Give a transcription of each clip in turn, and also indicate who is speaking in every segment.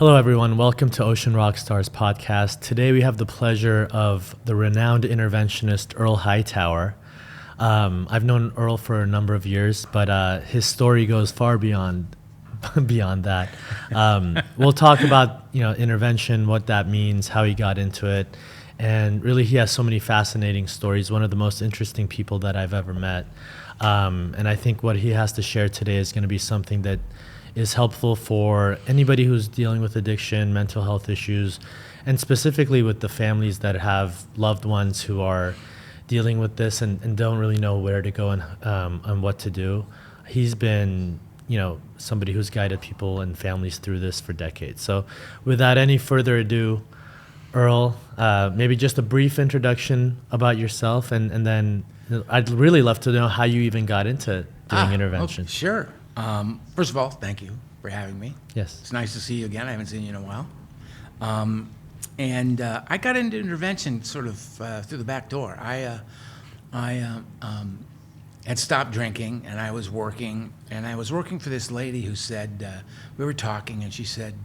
Speaker 1: Hello, everyone. Welcome to Ocean Rockstars podcast. Today, we have the pleasure of the renowned interventionist Earl Hightower. I've known Earl for a number of years, but his story goes far beyond that. We'll talk about intervention, what that means, how he got into it, and really he has so many fascinating stories. One of the most interesting people that I've ever met, and I think what he has to share today is going to be something that is helpful for anybody who's dealing with addiction, mental health issues, and specifically with the families that have loved ones who are dealing with this and don't really know where to go and what to do. He's been, somebody who's guided people and families through this for decades. So without any further ado, Earl, maybe just a brief introduction about yourself, and then I'd really love to know how you even got into doing intervention.
Speaker 2: Okay, sure. First of all, thank you for having me.
Speaker 1: Yes.
Speaker 2: It's nice to see you again. I haven't seen you in a while. I got into intervention sort of through the back door. I had stopped drinking, and I was working for this lady who said, we were talking, and she said,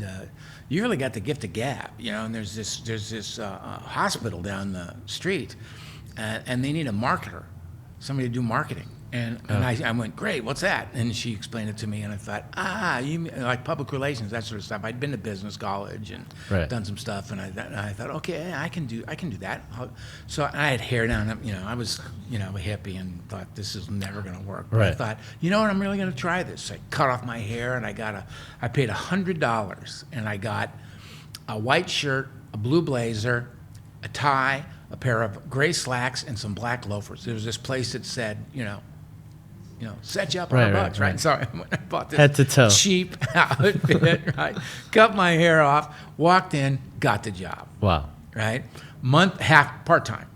Speaker 2: you really got the gift of gab, and there's this hospital down the street, and they need a marketer, somebody to do marketing. And I went, great, what's that? And she explained it to me, and I thought, you mean like public relations, that sort of stuff. I'd been to business college and done some stuff, and I thought, okay, I can do that. So I had hair down, I was, a hippie, and thought this is never going to work. But I thought, you know what, I'm really going to try this. So I cut off my hair, and I paid $100, and I got a white shirt, a blue blazer, a tie, a pair of gray slacks, and some black loafers. There was this place that said, set you up $100, right? So I bought this
Speaker 1: head to toe
Speaker 2: cheap outfit, right? Cut my hair off, walked in, got the job.
Speaker 1: Wow.
Speaker 2: Right? Part-time.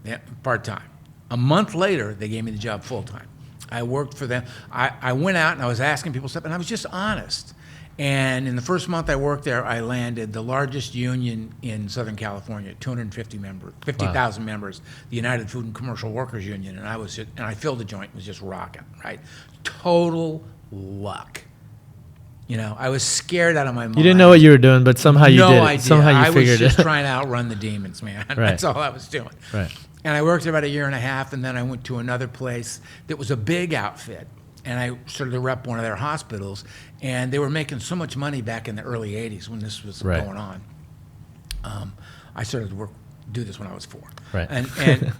Speaker 2: Yeah, part-time. A month later, they gave me the job full-time. I worked for them. I went out and I was asking people stuff, and I was just honest. And in the first month I worked there, I landed the largest union in Southern California, 50,000 members, the United Food and Commercial Workers Union, and I filled the joint, was just rocking, right? Total luck. I was scared out of my mind.
Speaker 1: You didn't know what you were doing, but somehow you did it.
Speaker 2: No idea.
Speaker 1: Somehow you figured it.
Speaker 2: I was just trying to outrun the demons, man. That's all I was doing.
Speaker 1: Right.
Speaker 2: And I worked there about a year and a half, and then I went to another place that was a big outfit. And I started to rep one of their hospitals, and they were making so much money back in the early 80s when this was going on. I started to do this when I was 4.
Speaker 1: Right.
Speaker 2: And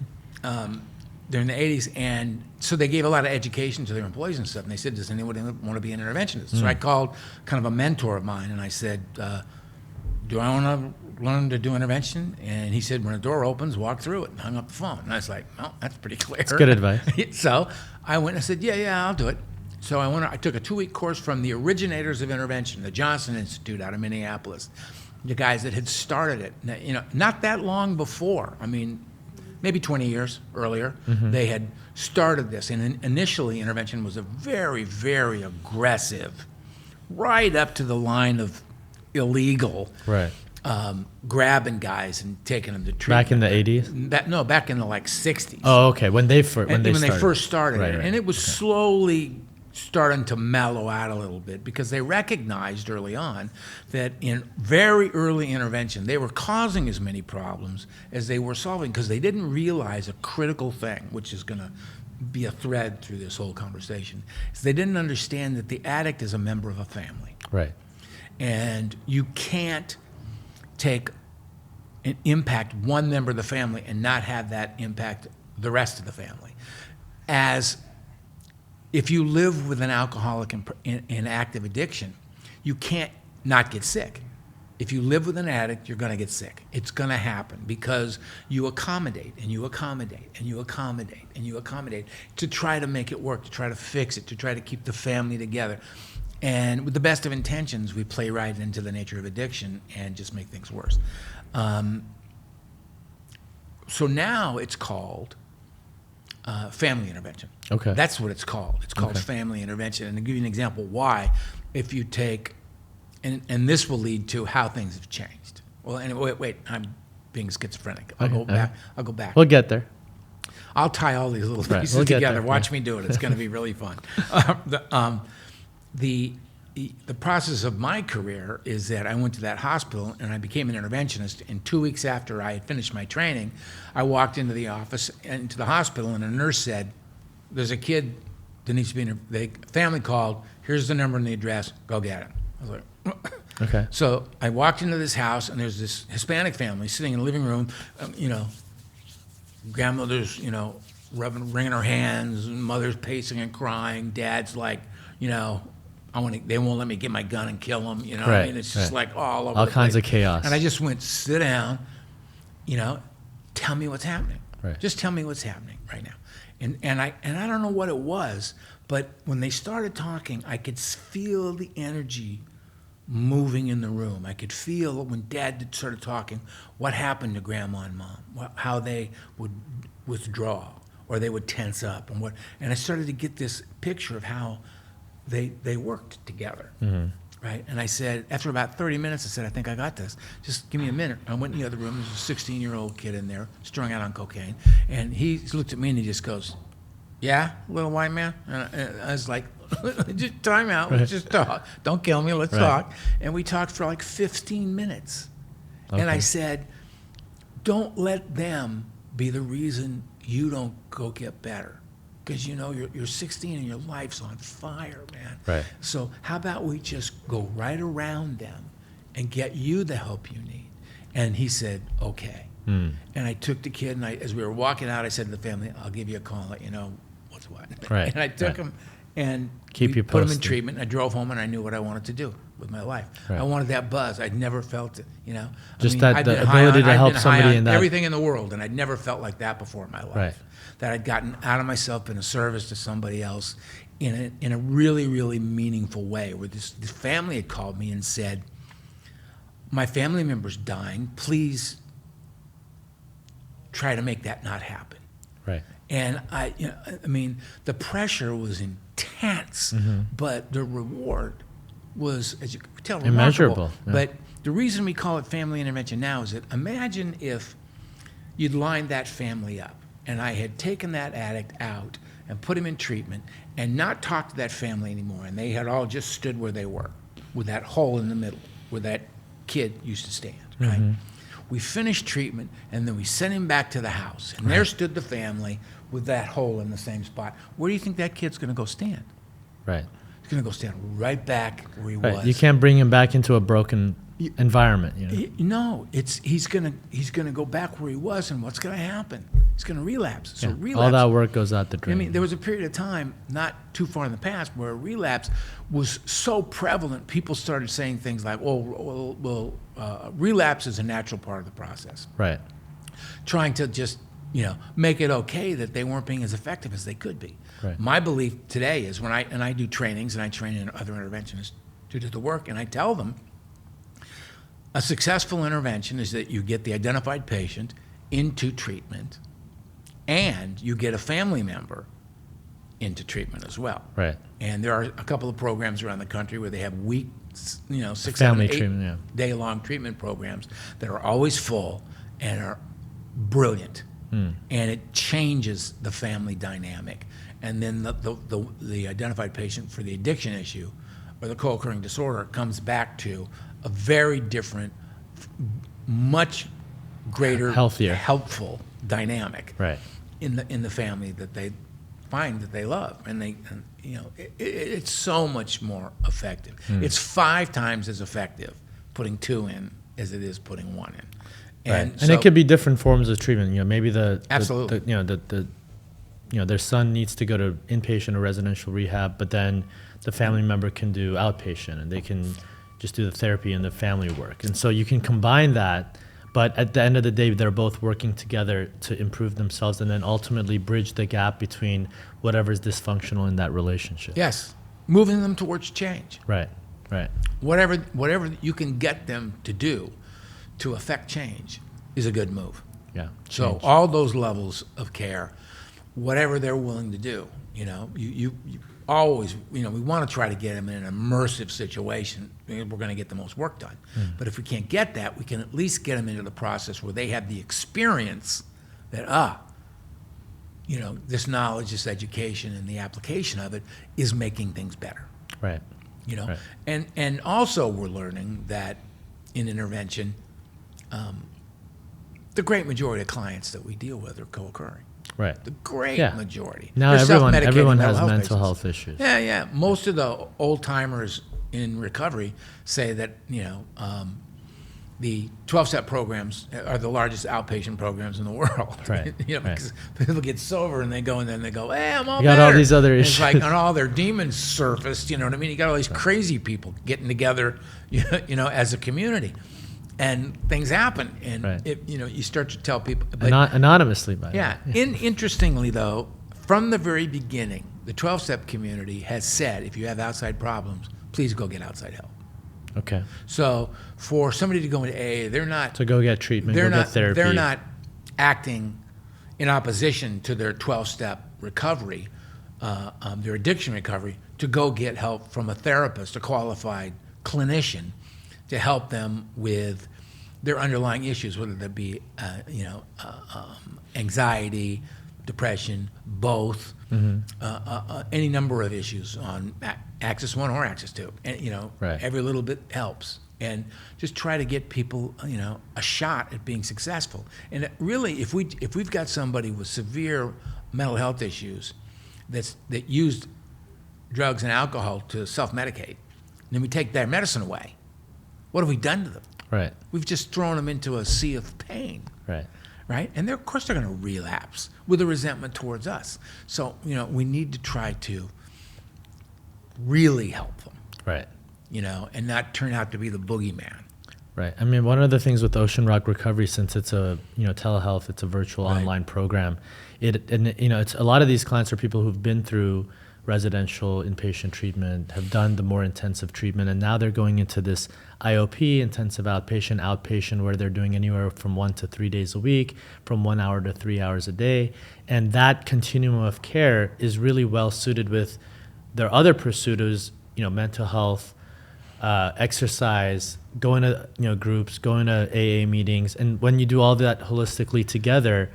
Speaker 2: during the 80s, and so they gave a lot of education to their employees and stuff, and they said, does anyone want to be an interventionist? So I called kind of a mentor of mine, and I said, do I want to learn to do intervention? And he said, when a door opens, walk through it, and hung up the phone. And I was like, well, that's pretty clear.
Speaker 1: That's good advice.
Speaker 2: So I went and I said, yeah, I'll do it. So I took a 2-week course from the originators of intervention, the Johnson Institute out of Minneapolis, the guys that had started it. Not that long before. I mean, maybe 20 years earlier, they had started this. And initially, intervention was a very, very aggressive, right up to the line of illegal, grabbing guys and taking them to treatment.
Speaker 1: Back in the 80s?
Speaker 2: No, back in the 60s.
Speaker 1: Oh, okay. When they first
Speaker 2: started it. And it was slowly starting to mellow out a little bit because they recognized early on that in very early intervention, they were causing as many problems as they were solving because they didn't realize a critical thing, which is going to be a thread through this whole conversation, is they didn't understand that the addict is a member of a family.
Speaker 1: Right.
Speaker 2: And you can't take and impact one member of the family and not have that impact the rest of the family. As if you live with an alcoholic in active addiction, you can't not get sick. If you live with an addict, you're going to get sick. It's going to happen because you accommodate and you accommodate and you accommodate and you accommodate to try to make it work, to try to fix it, to try to keep the family together. And with the best of intentions, we play right into the nature of addiction and just make things worse. So now it's called family intervention.
Speaker 1: Okay.
Speaker 2: That's what it's called. It's called family intervention. And to give you an example why, if you take, and this will lead to how things have changed. Well, anyway, wait, I'm being schizophrenic. I'll go back.
Speaker 1: We'll get there.
Speaker 2: I'll tie all these little pieces together. Watch me do it. It's going to be really fun. the process of my career is that I went to that hospital and I became an interventionist. And 2 weeks after I had finished my training, I walked into the office, into the hospital, and a nurse said, "There's a kid that needs to be the family called. Here's the number and the address. Go get him." I was like,
Speaker 1: Okay.
Speaker 2: So I walked into this house, and there's this Hispanic family sitting in the living room, grandmother's, wringing her hands, and mother's pacing and crying. Dad's like, they won't let me get my gun and kill him.
Speaker 1: Right,
Speaker 2: I mean, it's just
Speaker 1: right.
Speaker 2: like all over
Speaker 1: All
Speaker 2: the
Speaker 1: kinds
Speaker 2: place.
Speaker 1: of chaos.
Speaker 2: And I just went, sit down, tell me what's happening.
Speaker 1: Right.
Speaker 2: Just tell me what's happening right now. And I don't know what it was, but when they started talking, I could feel the energy moving in the room. I could feel when Dad started talking, what happened to Grandma and Mom, how they would withdraw or they would tense up, and I started to get this picture of how they worked together, right? And I said, after about 30 minutes, I said, "I think I got this. Just give me a minute." I went in the other room. There's a 16-year-old kid in there, strung out on cocaine, and he looked at me and he just goes, "Yeah, little white man?" And I was like, "Just time out. Let's just talk. Don't kill me. Let's talk." And we talked for like 15 minutes.
Speaker 1: Okay.
Speaker 2: And I said, "Don't let them be the reason you don't go get better. Because, you're 16 and your life's on fire, man.
Speaker 1: Right.
Speaker 2: So how about we just go right around them and get you the help you need?" And he said, "Okay." And I took the kid, and as we were walking out, I said to the family, "I'll give you a call, let you know what's what."
Speaker 1: Right.
Speaker 2: And I took him and
Speaker 1: Keep you
Speaker 2: put him in
Speaker 1: posted.
Speaker 2: treatment. I drove home, and I knew what I wanted to do with my life.
Speaker 1: Right.
Speaker 2: I wanted that buzz. I'd never felt it,
Speaker 1: Just
Speaker 2: I've
Speaker 1: the
Speaker 2: been high
Speaker 1: ability to
Speaker 2: I've
Speaker 1: help
Speaker 2: been
Speaker 1: somebody
Speaker 2: high on
Speaker 1: in that-
Speaker 2: everything in the world, and I'd never felt like that before in my life.
Speaker 1: Right.
Speaker 2: That I'd gotten out of myself in a service to somebody else in a really, really meaningful way, where this family had called me and said, "My family member's dying. Please try to make that not happen."
Speaker 1: Right.
Speaker 2: And the pressure was intense, but the reward was, as you can tell, remarkable.
Speaker 1: Immeasurable, yeah.
Speaker 2: But the reason we call it family intervention now is that imagine if you'd lined that family up and I had taken that addict out and put him in treatment and not talked to that family anymore, and they had all just stood where they were with that hole in the middle where that kid used to stand, right? We finished treatment, and then we sent him back to the house, and there stood the family with that hole in the same spot. Where do you think that kid's going to go stand?
Speaker 1: Right.
Speaker 2: He's going to go stand right back where he
Speaker 1: Right.
Speaker 2: was.
Speaker 1: You can't bring him back into a broken environment.
Speaker 2: No, he's gonna go back where he was, and what's gonna happen? He's gonna relapse. So
Speaker 1: Yeah.
Speaker 2: relapse.
Speaker 1: All that work goes out the drain.
Speaker 2: I mean, there was a period of time not too far in the past where relapse was so prevalent. People started saying things like, relapse is a natural part of the process.
Speaker 1: Right.
Speaker 2: Trying to just make it okay that they weren't being as effective as they could be.
Speaker 1: Right.
Speaker 2: My belief today is when I do trainings, and I train in other interventionists to do the work, and I tell them, a successful intervention is that you get the identified patient into treatment, and you get a family member into treatment as well.
Speaker 1: Right.
Speaker 2: And there are a couple of programs around the country where they have weeks, 6,
Speaker 1: Family
Speaker 2: 7, 8
Speaker 1: treatment, yeah.
Speaker 2: day-long treatment programs that are always full and are brilliant. And it changes the family dynamic. And then the identified patient for the addiction issue or the co-occurring disorder comes back to a very different, much greater,
Speaker 1: Healthier.
Speaker 2: helpful dynamic
Speaker 1: Right.
Speaker 2: in the family that they find that they love, and it's so much more effective. It's 5 times as effective putting 2 in as it is putting 1 in.
Speaker 1: And
Speaker 2: so,
Speaker 1: it could be different forms of treatment. Maybe
Speaker 2: Absolutely.
Speaker 1: their son needs to go to inpatient or residential rehab, but then the family member can do outpatient, and they can just do the therapy and the family work. And so you can combine that, but at the end of the day, they're both working together to improve themselves and then ultimately bridge the gap between whatever's dysfunctional in that relationship.
Speaker 2: yes, moving them towards change.
Speaker 1: Right. Right.
Speaker 2: Whatever you can get them to do to affect change is a good move.
Speaker 1: Yeah.
Speaker 2: So
Speaker 1: Change.
Speaker 2: all those levels of care, whatever they're willing to do, you always, we want to try to get them in an immersive situation. We're going to get the most work done. But if we can't get that, we can at least get them into the process where they have the experience that, this knowledge, this education, and the application of it is making things better.
Speaker 1: Right.
Speaker 2: You know,
Speaker 1: Right.
Speaker 2: and also we're learning that in intervention, the great majority of clients that we deal with are co-occurring.
Speaker 1: Right.
Speaker 2: The great
Speaker 1: Yeah.
Speaker 2: majority.
Speaker 1: Now
Speaker 2: They're self-medicating
Speaker 1: everyone has mental
Speaker 2: patients.
Speaker 1: health issues.
Speaker 2: Yeah, yeah. Most of the old timers in recovery say that the 12-step programs are the largest outpatient programs in the world.
Speaker 1: Right, right.
Speaker 2: Because people get sober and they go and then they go, hey, I'm all
Speaker 1: You got
Speaker 2: better.
Speaker 1: all these other
Speaker 2: And
Speaker 1: issues.
Speaker 2: it's like, and all their demons surfaced. You know what I mean? You got all these crazy people getting together, as a community, and things happen. And
Speaker 1: Right.
Speaker 2: you start to tell people. But
Speaker 1: Anonymously, by the
Speaker 2: yeah.
Speaker 1: way.
Speaker 2: Interestingly, though, from the very beginning, the 12-step community has said, if you have outside problems, please go get outside help.
Speaker 1: Okay.
Speaker 2: So for somebody to go into AA, they're not.
Speaker 1: So go get treatment, go get therapy.
Speaker 2: They're not acting in opposition to their 12-step recovery, their addiction recovery, to go get help from a therapist, a qualified clinician, to help them with their underlying issues, whether that be, anxiety, depression, both, any number of issues on axis 1 or axis 2. And,
Speaker 1: Right.
Speaker 2: every little bit helps. And just try to get people, a shot at being successful. And really, if we've got somebody with severe mental health issues that used drugs and alcohol to self-medicate, and then we take their medicine away, what have we done to them?
Speaker 1: Right.
Speaker 2: We've just thrown them into a sea of pain.
Speaker 1: Right.
Speaker 2: Right? And of course they're going to relapse with a resentment towards us. So, we need to try to really help them,
Speaker 1: Right.
Speaker 2: and not turn out to be the boogeyman.
Speaker 1: Right. I mean, one of the things with Ocean Rock Recovery, since it's a telehealth, it's a virtual
Speaker 2: Right.
Speaker 1: online program. It's a lot of these clients are people who've been through residential inpatient treatment, have done the more intensive treatment, and now they're going into this IOP, intensive outpatient, where they're doing anywhere from 1 to 3 days a week, from 1 hour to 3 hours a day, and that continuum of care is really well suited with their other pursuits, mental health, exercise, going to groups, going to AA meetings, and when you do all that holistically together,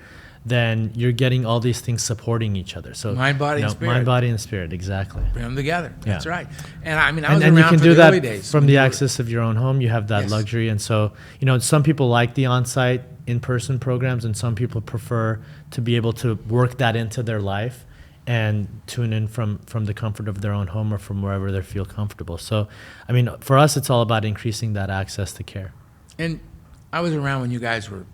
Speaker 1: then you're getting all these things supporting each other. So
Speaker 2: Mind, body, and spirit.
Speaker 1: Mind, body, and spirit, exactly.
Speaker 2: Bring them together.
Speaker 1: Yeah.
Speaker 2: That's right. And I mean, I was
Speaker 1: And you
Speaker 2: around
Speaker 1: can
Speaker 2: for
Speaker 1: do
Speaker 2: the early
Speaker 1: that
Speaker 2: days.
Speaker 1: from
Speaker 2: when
Speaker 1: the
Speaker 2: you were-
Speaker 1: access of your own home. You have that
Speaker 2: Yes.
Speaker 1: luxury, and so some people like the on-site, in-person programs, and some people prefer to be able to work that into their life and tune in from the comfort of their own home or from wherever they feel comfortable. So, I mean, for us, it's all about increasing that access to care.
Speaker 2: And I was around when you guys were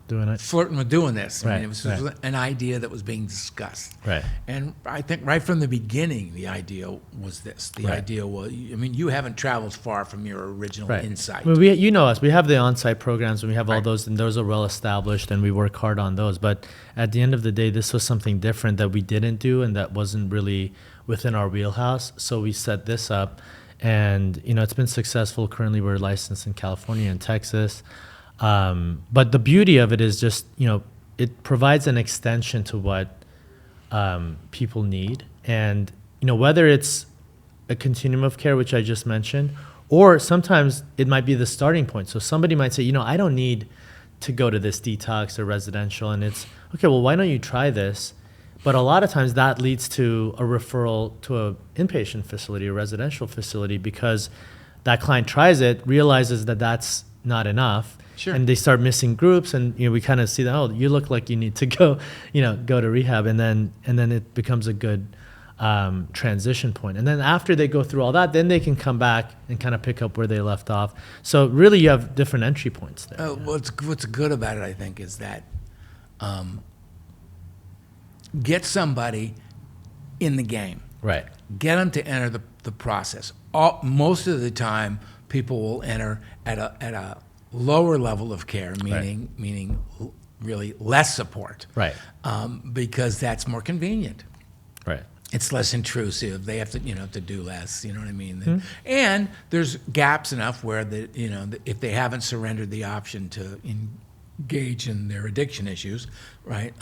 Speaker 1: Doing it.
Speaker 2: flirting with doing this. I
Speaker 1: Right,
Speaker 2: mean, it was
Speaker 1: right.
Speaker 2: an idea that was being discussed.
Speaker 1: Right.
Speaker 2: And I think right from the beginning, the idea was this. The
Speaker 1: Right.
Speaker 2: idea was, you haven't traveled far from your original
Speaker 1: Right.
Speaker 2: insight.
Speaker 1: I mean, you know us. We have the on-site programs, and we have all
Speaker 2: Right.
Speaker 1: those, and those are well established, and we work hard on those. But at the end of the day, this was something different that we didn't do, and that wasn't really within our wheelhouse. So we set this up, and it's been successful. Currently, we're licensed in California and Texas. But the beauty of it is just it provides an extension to what people need, and whether it's a continuum of care, which I just mentioned, or sometimes it might be the starting point. So somebody might say, I don't need to go to this detox or residential, and it's okay. Well, why don't you try this? But a lot of times that leads to a referral to an inpatient facility, a residential facility, because that client tries it, realizes that that's not enough.
Speaker 2: Sure.
Speaker 1: And they start missing groups, and we kind of see that, oh, you look like you need to go, go to rehab, and then it becomes a good transition point. And then after they go through all that, then they can come back and kind of pick up where they left off. So really, you have different entry points there.
Speaker 2: What's good about it, I think, is that get somebody in the game.
Speaker 1: Right.
Speaker 2: Get them to enter the process. Most of the time, people will enter at a lower level of care, meaning really less support.
Speaker 1: Right.
Speaker 2: Because that's more convenient.
Speaker 1: Right.
Speaker 2: It's less intrusive. They have to, to do less. You know what I mean? And there's gaps enough where if they haven't surrendered the option to engage in their addiction issues, right?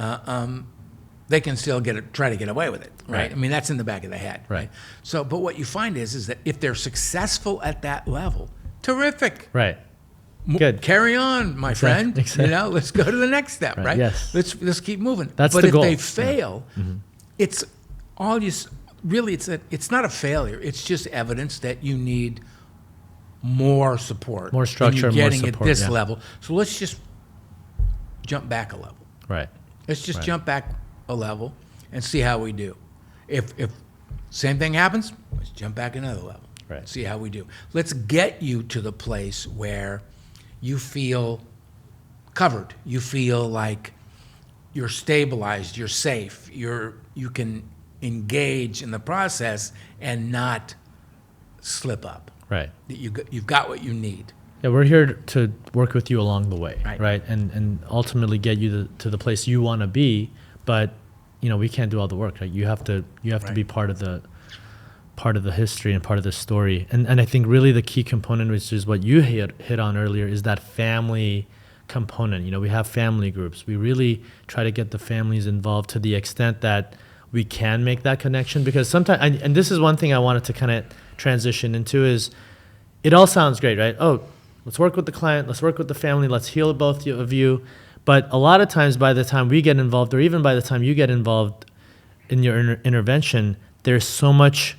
Speaker 2: They can still try to get away with it, right?
Speaker 1: Right.
Speaker 2: I mean, that's in the back of the head,
Speaker 1: Right.
Speaker 2: So, but what you find is that if they're successful at that level, terrific.
Speaker 1: Right. Good.
Speaker 2: Carry on, my friend.
Speaker 1: Exactly.
Speaker 2: Let's go to the next step, right?
Speaker 1: Yes.
Speaker 2: Let's keep moving.
Speaker 1: That's
Speaker 2: but
Speaker 1: the
Speaker 2: if
Speaker 1: goal.
Speaker 2: they fail, it's all really, it's not a failure. It's just evidence that you need more support.
Speaker 1: More structure,
Speaker 2: and you're getting
Speaker 1: more support,
Speaker 2: at this
Speaker 1: yeah.
Speaker 2: level. So let's just jump back a level.
Speaker 1: Right.
Speaker 2: Let's just
Speaker 1: Right.
Speaker 2: jump back a level and see how we do. If same thing happens, let's jump back another level.
Speaker 1: Right.
Speaker 2: See how we do. Let's get you to the place where you feel covered. You feel like you're stabilized, you're safe, you can engage in the process and not slip up.
Speaker 1: Right.
Speaker 2: That you've got what you need.
Speaker 1: Yeah, we're here to work with you along the way,
Speaker 2: Right.
Speaker 1: right? And ultimately get you to the place you want to be, but we can't do all the work. Right? You have to
Speaker 2: Right.
Speaker 1: be part of the history and part of the story. And I think really the key component, which is what you hit on earlier, is that family component. We have family groups. We really try to get the families involved to the extent that we can make that connection, because sometimes, and this is one thing I wanted to kind of transition into, is it all sounds great, right? Oh, let's work with the client, let's work with the family, let's heal both of you. But a lot of times by the time we get involved, or even by the time you get involved in your intervention, there's so much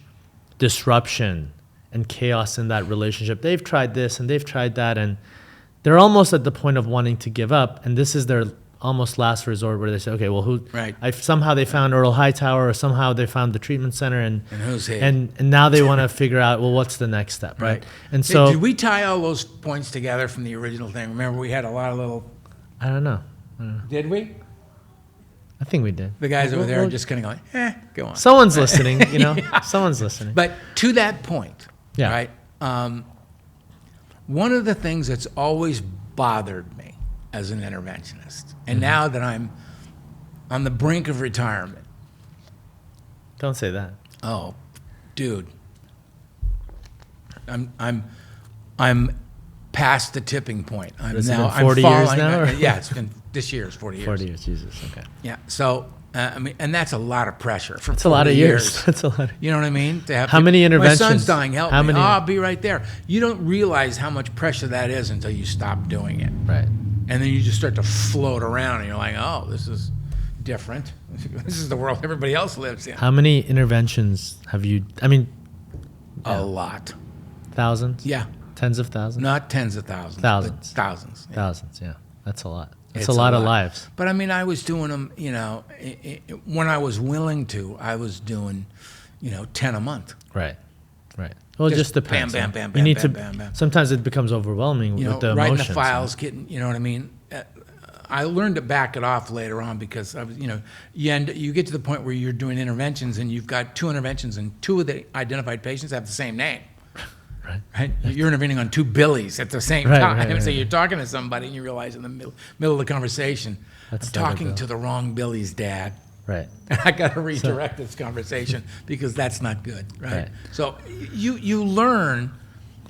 Speaker 1: disruption and chaos in that relationship. They've tried this and they've tried that, and they're almost at the point of wanting to give up, and this is their almost last resort, where they say, okay, well,
Speaker 2: Right.
Speaker 1: somehow they found Earl Hightower, or somehow they found the treatment center, and
Speaker 2: who's he?
Speaker 1: and now they want to figure out, well, what's the next step, right? And
Speaker 2: Hey,
Speaker 1: so
Speaker 2: did we tie all those points together from the original thing? Remember, we had a lot of little.
Speaker 1: I don't know.
Speaker 2: Did we?
Speaker 1: I think we did.
Speaker 2: The guys over there are
Speaker 1: Well,
Speaker 2: just kind of going, go on.
Speaker 1: someone's listening,
Speaker 2: Yeah.
Speaker 1: someone's listening.
Speaker 2: But to that point,
Speaker 1: Yeah.
Speaker 2: right? One of the things that's always bothered me as an interventionist, and now that I'm on the brink of retirement,
Speaker 1: Don't say that.
Speaker 2: oh, dude, I'm past the tipping point.
Speaker 1: Has it been 40 years now, or?
Speaker 2: Yeah, it's been this year is 40 years.
Speaker 1: 40 years, Jesus, okay.
Speaker 2: Yeah. So and that's a lot of pressure for.
Speaker 1: It's a lot of
Speaker 2: 40
Speaker 1: years. That's a lot.
Speaker 2: You know what I mean? To have
Speaker 1: How many interventions?
Speaker 2: My son's dying. Help
Speaker 1: How
Speaker 2: me.
Speaker 1: many-
Speaker 2: Oh, I'll be right there. You don't realize how much pressure that is until you stop doing it,
Speaker 1: Right.
Speaker 2: and then you just start to float around, and you're like, oh, this is different. This is the world everybody else lives in.
Speaker 1: How many interventions have you,
Speaker 2: A lot.
Speaker 1: thousands?
Speaker 2: Yeah.
Speaker 1: Tens of thousands?
Speaker 2: Not tens of thousands.
Speaker 1: Thousands.
Speaker 2: But thousands. Yeah.
Speaker 1: Thousands, yeah. That's a lot. That's
Speaker 2: It's
Speaker 1: a lot of lives.
Speaker 2: But I mean, I was doing them, when I was willing to, I was doing, 10 a month.
Speaker 1: Right. Right. Well, it
Speaker 2: Just
Speaker 1: just depends.
Speaker 2: bam,
Speaker 1: huh?
Speaker 2: bam, bam,
Speaker 1: You
Speaker 2: bam,
Speaker 1: need
Speaker 2: bam,
Speaker 1: to.
Speaker 2: bam, bam.
Speaker 1: Sometimes it becomes overwhelming with the
Speaker 2: writing
Speaker 1: emotions.
Speaker 2: the files, getting, you know what I mean? I learned to back it off later on because I was, you get to the point where you're doing interventions and you've got 2 interventions and 2 of the identified patients have the same name. Right? You're intervening on 2 Billies at the same
Speaker 1: Right,
Speaker 2: time.
Speaker 1: right,
Speaker 2: So
Speaker 1: right.
Speaker 2: you're talking to somebody and you realize in the middle of the conversation,
Speaker 1: That's
Speaker 2: I'm
Speaker 1: double
Speaker 2: talking
Speaker 1: bill.
Speaker 2: to the wrong Billy's dad.
Speaker 1: Right.
Speaker 2: And I got to redirect this conversation because that's not good, right?
Speaker 1: Right.
Speaker 2: So you learn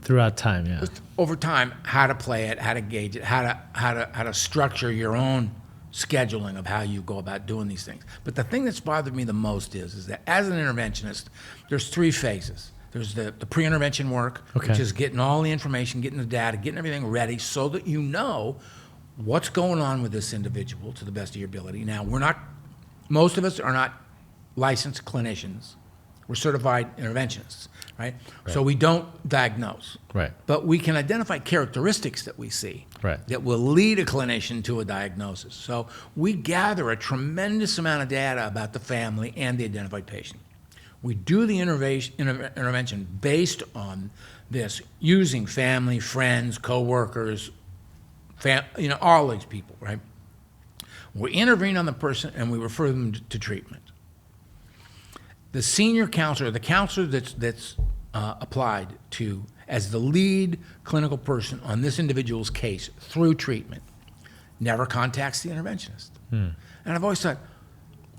Speaker 1: Throughout time, yeah.
Speaker 2: over time how to play it, how to gauge it, how to structure your own scheduling of how you go about doing these things. But the thing that's bothered me the most is that as an interventionist, there's 3 phases. There's the pre-intervention work,
Speaker 1: Okay.
Speaker 2: which is getting all the information, getting the data, getting everything ready so that you know what's going on with this individual to the best of your ability. Now, most of us are not licensed clinicians. We're certified interventionists, right? So we don't diagnose.
Speaker 1: Right.
Speaker 2: But we can identify characteristics that we see
Speaker 1: Right.
Speaker 2: that will lead a clinician to a diagnosis. So we gather a tremendous amount of data about the family and the identified patient. We do the intervention based on this, using family, friends, coworkers, all these people, right? We intervene on the person and we refer them to treatment. The senior counselor, the counselor that's applied to as the lead clinical person on this individual's case through treatment, never contacts the interventionist. And I've always thought,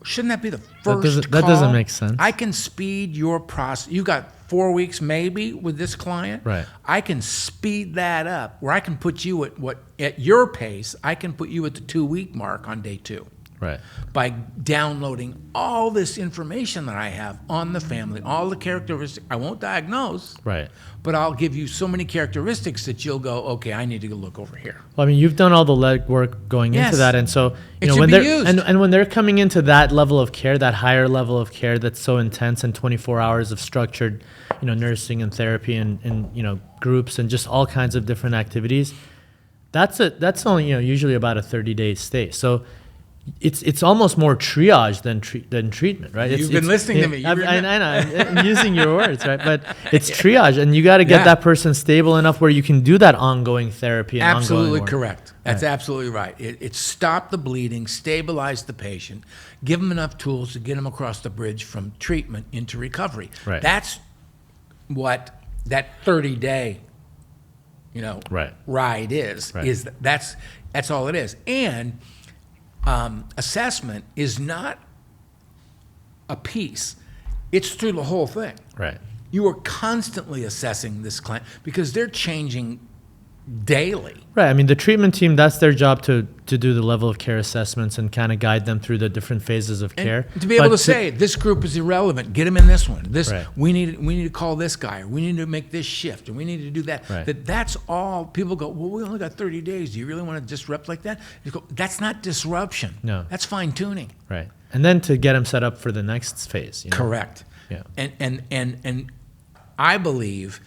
Speaker 2: shouldn't that be the first
Speaker 1: that
Speaker 2: call?
Speaker 1: doesn't make sense.
Speaker 2: I can speed your process. You got 4 weeks maybe with this client.
Speaker 1: Right.
Speaker 2: I can speed that up where I can put you at your pace. I can put you at the 2-week mark on day 2.
Speaker 1: Right.
Speaker 2: by downloading all this information that I have on the family, all the characteristics. I won't diagnose,
Speaker 1: Right.
Speaker 2: but I'll give you so many characteristics that you'll go, okay, I need to go look over here.
Speaker 1: Well, I mean, you've done all the legwork going
Speaker 2: Yes.
Speaker 1: into that, and so
Speaker 2: It
Speaker 1: know
Speaker 2: should
Speaker 1: when
Speaker 2: be
Speaker 1: they're
Speaker 2: used.
Speaker 1: and when they're coming into that level of care, that higher level of care that's so intense, and 24 hours of structured, nursing and therapy and groups and just all kinds of different activities. That's only usually about a 30-day stay. So it's almost more triage than treatment, right?
Speaker 2: You've been listening to me.
Speaker 1: I know. I'm using your words, right? But it's triage, and you got to get that person stable enough where you can do that ongoing therapy. And
Speaker 2: Absolutely
Speaker 1: ongoing work.
Speaker 2: correct. That's
Speaker 1: Right.
Speaker 2: absolutely right. It stop the bleeding, stabilize the patient, give them enough tools to get them across the bridge from treatment into recovery.
Speaker 1: Right.
Speaker 2: That's what that 30-day,
Speaker 1: Right.
Speaker 2: ride is.
Speaker 1: Right.
Speaker 2: That's all it is. And assessment is not a piece; it's through the whole thing.
Speaker 1: Right.
Speaker 2: You are constantly assessing this client because they're changing daily.
Speaker 1: Right. I mean, the treatment team, that's their job to do the level of care assessments and kind of guide them through the different phases of care.
Speaker 2: And to be able to say, this group is irrelevant, get them in this one.
Speaker 1: Right.
Speaker 2: We need to call this guy, or we need to make this shift, or we need to do that.
Speaker 1: Right.
Speaker 2: That's all. People go, well, we only got 30 days. Do you really want to disrupt like that? You go, that's not disruption.
Speaker 1: No.
Speaker 2: That's fine tuning.
Speaker 1: Right. And then to get them set up for the next phase.
Speaker 2: Correct.
Speaker 1: Yeah.
Speaker 2: And I believe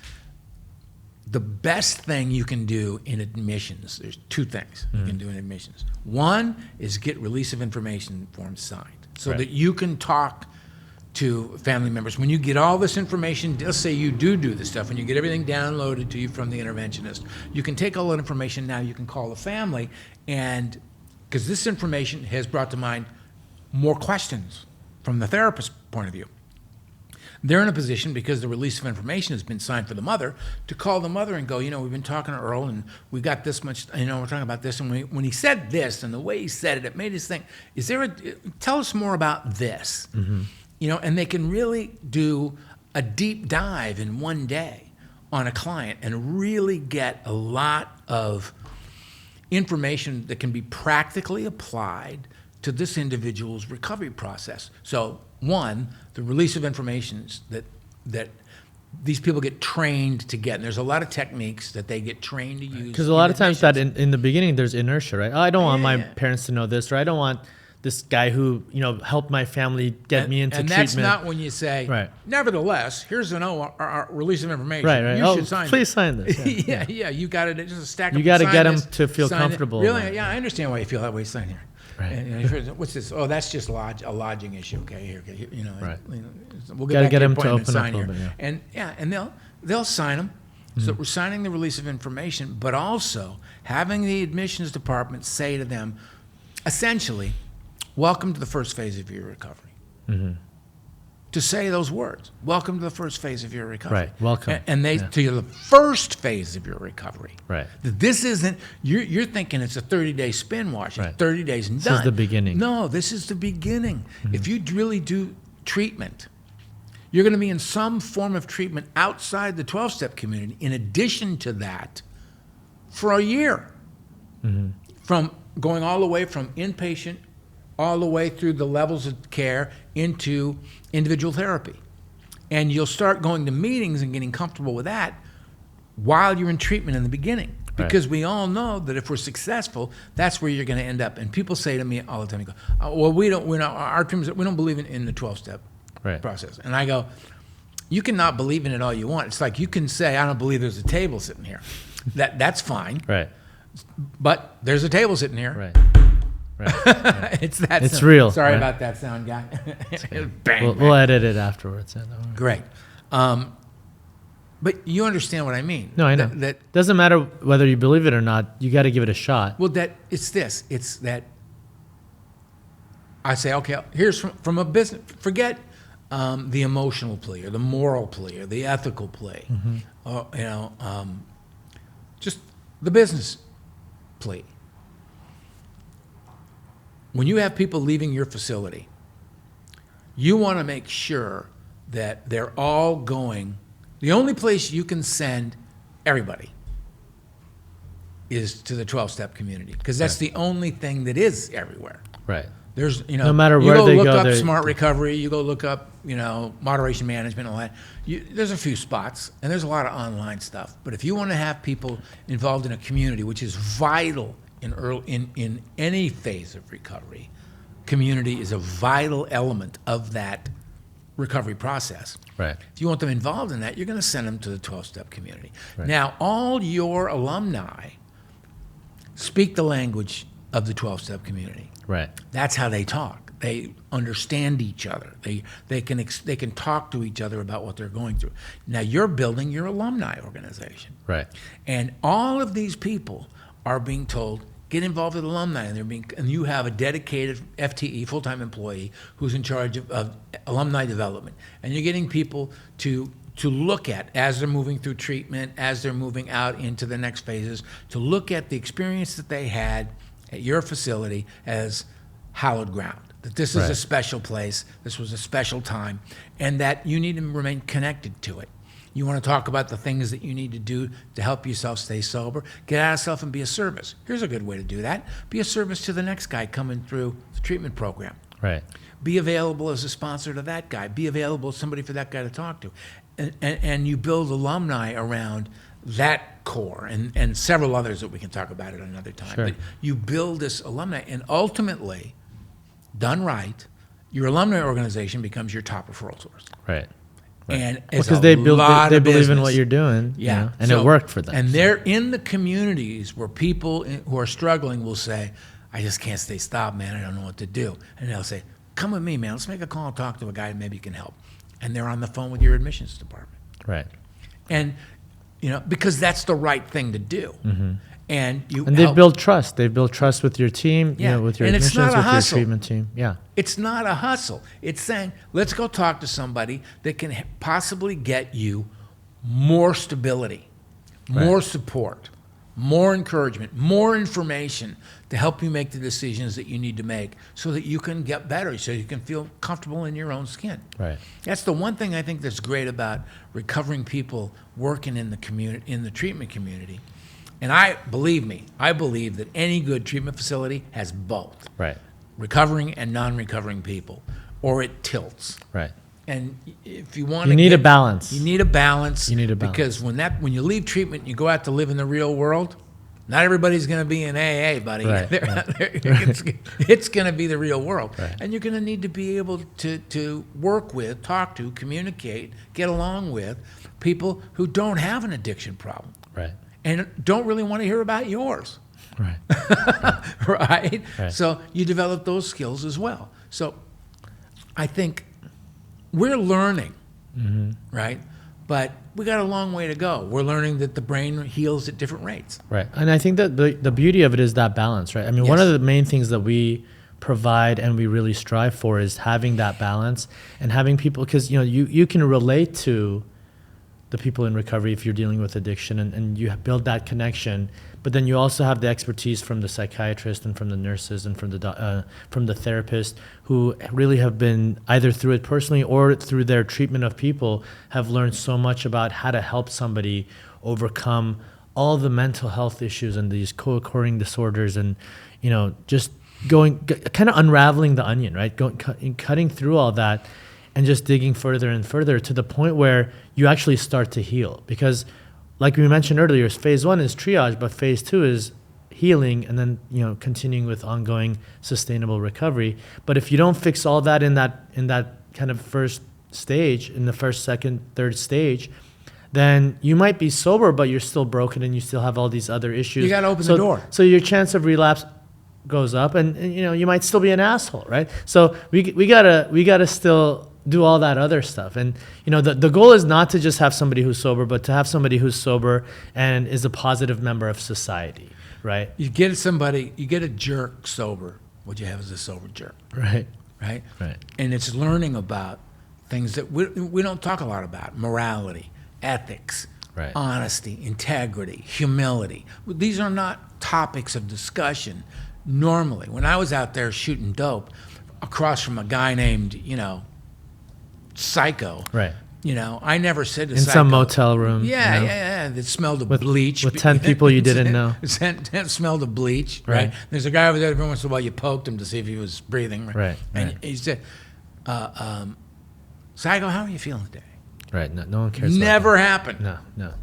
Speaker 2: the best thing you can do in admissions, there's two things you can do in admissions. One is get release of information forms signed so
Speaker 1: Right.
Speaker 2: that you can talk to family members. When you get all this information, let's say you do this stuff, and you get everything downloaded to you from the interventionist, you can take all that information now, you can call the family, and because this information has brought to mind more questions from the therapist's point of view. They're in a position, because the release of information has been signed for the mother, to call the mother and go, we've been talking to Earl, and we got this much, we're talking about this, and when he said this, and the way he said it, it made us think, tell us more about this.
Speaker 1: Mm-hmm.
Speaker 2: And they can really do a deep dive in one day on a client and really get a lot of information that can be practically applied to this individual's recovery process. So, one, the release of information that these people get trained to get. And there's a lot of techniques that they get trained to use.
Speaker 1: Because a lot of times that in the beginning, there's inertia, right? Oh, I don't want my parents to know this, or I don't want this guy who, helped my family get me into treatment.
Speaker 2: And that's not when you say,
Speaker 1: Right.
Speaker 2: Nevertheless, here's our release of information.
Speaker 1: Right.
Speaker 2: You
Speaker 1: Oh,
Speaker 2: should sign
Speaker 1: please sign this.
Speaker 2: Yeah, you got it. Just a stack of
Speaker 1: You got to
Speaker 2: sign
Speaker 1: get them
Speaker 2: this,
Speaker 1: to feel
Speaker 2: sign it.
Speaker 1: comfortable.
Speaker 2: Really?
Speaker 1: Right.
Speaker 2: Yeah, I understand why you feel that way. Sign here.
Speaker 1: Right.
Speaker 2: And what's this? Oh, that's just a lodging issue. Okay, here.
Speaker 1: Right.
Speaker 2: We'll
Speaker 1: Gotta
Speaker 2: back
Speaker 1: get
Speaker 2: your
Speaker 1: them to
Speaker 2: appointment,
Speaker 1: open up
Speaker 2: sign
Speaker 1: a little
Speaker 2: here.
Speaker 1: bit,
Speaker 2: And they'll sign them. So we're signing the release of information, but also having the admissions department say to them, essentially, welcome to the first phase of your recovery.
Speaker 1: Mm-hmm.
Speaker 2: To say those words, welcome to the first phase of your recovery.
Speaker 1: Right, welcome.
Speaker 2: And they
Speaker 1: Yeah.
Speaker 2: to the first phase of your recovery.
Speaker 1: Right.
Speaker 2: This isn't, you're thinking it's a 30-day spin wash.
Speaker 1: Right.
Speaker 2: 30 days and
Speaker 1: This
Speaker 2: done.
Speaker 1: is the beginning.
Speaker 2: No, this is the beginning. If you really do treatment, you're going to be in some form of treatment outside the 12-step community in addition to that for a year. From going all the way from inpatient all the way through the levels of care into individual therapy. And you'll start going to meetings and getting comfortable with that while you're in treatment in the beginning. Because we all know that if we're successful, that's where you're going to end up. And people say to me all the time, they go, well, we don't believe in the 12-step process. And I go, you can not believe in it all you want. It's like you can say, I don't believe there's a table sitting here. That's fine.
Speaker 1: Right.
Speaker 2: But there's a table sitting here.
Speaker 1: Right. Right.
Speaker 2: It's that.
Speaker 1: It's
Speaker 2: sound.
Speaker 1: real,
Speaker 2: Sorry
Speaker 1: right?
Speaker 2: about that sound, guy. Bang,
Speaker 1: We'll edit it afterwards. Yeah, don't worry.
Speaker 2: Great. But you understand what I mean.
Speaker 1: No, I know.
Speaker 2: That
Speaker 1: doesn't matter whether you believe it or not. You got to give it a shot.
Speaker 2: well, that it's this. It's that. I say, okay, here's from a business. Forget the emotional plea or the moral plea or the ethical plea. Just the business plea. When you have people leaving your facility, you want to make sure that they're all going. The only place you can send everybody is to the 12-step community, because that's the only thing that is everywhere.
Speaker 1: Right.
Speaker 2: There's,
Speaker 1: no matter where
Speaker 2: you
Speaker 1: they
Speaker 2: go
Speaker 1: go,
Speaker 2: look up smart recovery, you go look up, moderation management and all that. There's a few spots, and there's a lot of online stuff. But if you want to have people involved in a community, which is vital in any phase of recovery, community is a vital element of that recovery process.
Speaker 1: Right.
Speaker 2: If you want them involved in that, you're going to send them to the 12-step community.
Speaker 1: Right.
Speaker 2: Now, all your alumni speak the language of the 12-step community.
Speaker 1: Right.
Speaker 2: That's how they talk. They understand each other. They can talk to each other about what they're going through. Now, you're building your alumni organization.
Speaker 1: Right.
Speaker 2: And all of these people are being told, get involved with alumni, and you have a dedicated FTE, full-time employee, who's in charge of alumni development. And you're getting people to look at, as they're moving through treatment, as they're moving out into the next phases, to look at the experience that they had at your facility as hallowed ground. That this is a special place, this was a special time, and that you need to remain connected to it. You want to talk about the things that you need to do to help yourself stay sober, get out of yourself and be a service. Here's a good way to do that. Be a service to the next guy coming through the treatment program.
Speaker 1: Right.
Speaker 2: Be available as a sponsor to that guy. Be available as somebody for that guy to talk to. And you build alumni around that core and several others that we can talk about at another time.
Speaker 1: Sure.
Speaker 2: But you build this alumni, and ultimately, done right, your alumni organization becomes your top referral source.
Speaker 1: Right.
Speaker 2: And
Speaker 1: Because they believe in what you're doing,
Speaker 2: yeah,
Speaker 1: and it worked for them.
Speaker 2: And they're in the communities where people who are struggling will say, "I just can't stay stopped, man. I don't know what to do." And they'll say, "Come with me, man. Let's make a call and talk to a guy, and maybe you can help." And they're on the phone with your admissions department,
Speaker 1: Right.
Speaker 2: and because that's the right thing to do.
Speaker 1: Mm-hmm.
Speaker 2: And
Speaker 1: they've built trust. They've built trust with your team,
Speaker 2: Yeah.
Speaker 1: with your
Speaker 2: And it's
Speaker 1: admissions,
Speaker 2: not a
Speaker 1: with
Speaker 2: hustle.
Speaker 1: your treatment team. Yeah.
Speaker 2: It's not a hustle. It's saying, let's go talk to somebody that can possibly get you more stability, more support, more encouragement, more information to help you make the decisions that you need to make so that you can get better, so you can feel comfortable in your own skin.
Speaker 1: Right.
Speaker 2: That's the one thing I think that's great about recovering people working in the community, in the treatment community. And I believe that any good treatment facility has both.
Speaker 1: Right.
Speaker 2: Recovering and non-recovering people, or it tilts.
Speaker 1: Right.
Speaker 2: And if you want
Speaker 1: You need a balance.
Speaker 2: You need a balance.
Speaker 1: You need a balance.
Speaker 2: Because when you leave treatment and you go out to live in the real world, not everybody's going to be in AA, buddy.
Speaker 1: Right,
Speaker 2: It's going to be the real world.
Speaker 1: Right.
Speaker 2: And you're going to need to be able to work with, talk to, communicate, get along with people who don't have an addiction problem.
Speaker 1: Right.
Speaker 2: And don't really want to hear about yours.
Speaker 1: Right.
Speaker 2: Right?
Speaker 1: Right.
Speaker 2: So you develop those skills as well. So I think we're learning, right? But we got a long way to go. We're learning that the brain heals at different rates.
Speaker 1: Right. And I think that the beauty of it is that balance, right? I mean, one
Speaker 2: Yes.
Speaker 1: of the main things that we provide and we really strive for is having that balance and having people, because you can relate to the people in recovery if you're dealing with addiction, and you build that connection, but then you also have the expertise from the psychiatrist and from the nurses and from the therapist who really have been, either through it personally or through their treatment of people, have learned so much about how to help somebody overcome all the mental health issues and these co-occurring disorders, and just kind of unraveling the onion, right? Cutting through all that and just digging further and further to the point where you actually start to heal. Because like we mentioned earlier, phase 1 is triage, but phase 2 is healing, and then continuing with ongoing sustainable recovery. But if you don't fix all that in that kind of first stage, in the first, second, third stage, then you might be sober, but you're still broken and you still have all these other issues.
Speaker 2: You got to open the door.
Speaker 1: So your chance of relapse goes up, and you might still be an asshole, right? So we gotta still do all that other stuff. And the goal is not to just have somebody who's sober, but to have somebody who's sober and is a positive member of society, right?
Speaker 2: You get a jerk sober. What you have is a sober jerk.
Speaker 1: Right.
Speaker 2: Right?
Speaker 1: Right.
Speaker 2: And it's learning about things that we don't talk a lot about: morality, ethics,
Speaker 1: Right.
Speaker 2: honesty, integrity, humility. These are not topics of discussion normally. When I was out there shooting dope across from a guy named, Psycho,
Speaker 1: Right.
Speaker 2: You know, I never said to
Speaker 1: In
Speaker 2: Psycho,
Speaker 1: some motel room.
Speaker 2: Yeah,
Speaker 1: you know?
Speaker 2: yeah. That smelled of bleach.
Speaker 1: With 10 people you didn't know.
Speaker 2: It smelled of bleach, right?
Speaker 1: Right.
Speaker 2: There's a guy over there every once in a while you poked him to see if he was breathing.
Speaker 1: Right,
Speaker 2: And
Speaker 1: right.
Speaker 2: he said, Psycho, how are you feeling today?
Speaker 1: Right. No one cares.
Speaker 2: Never happened.
Speaker 1: No.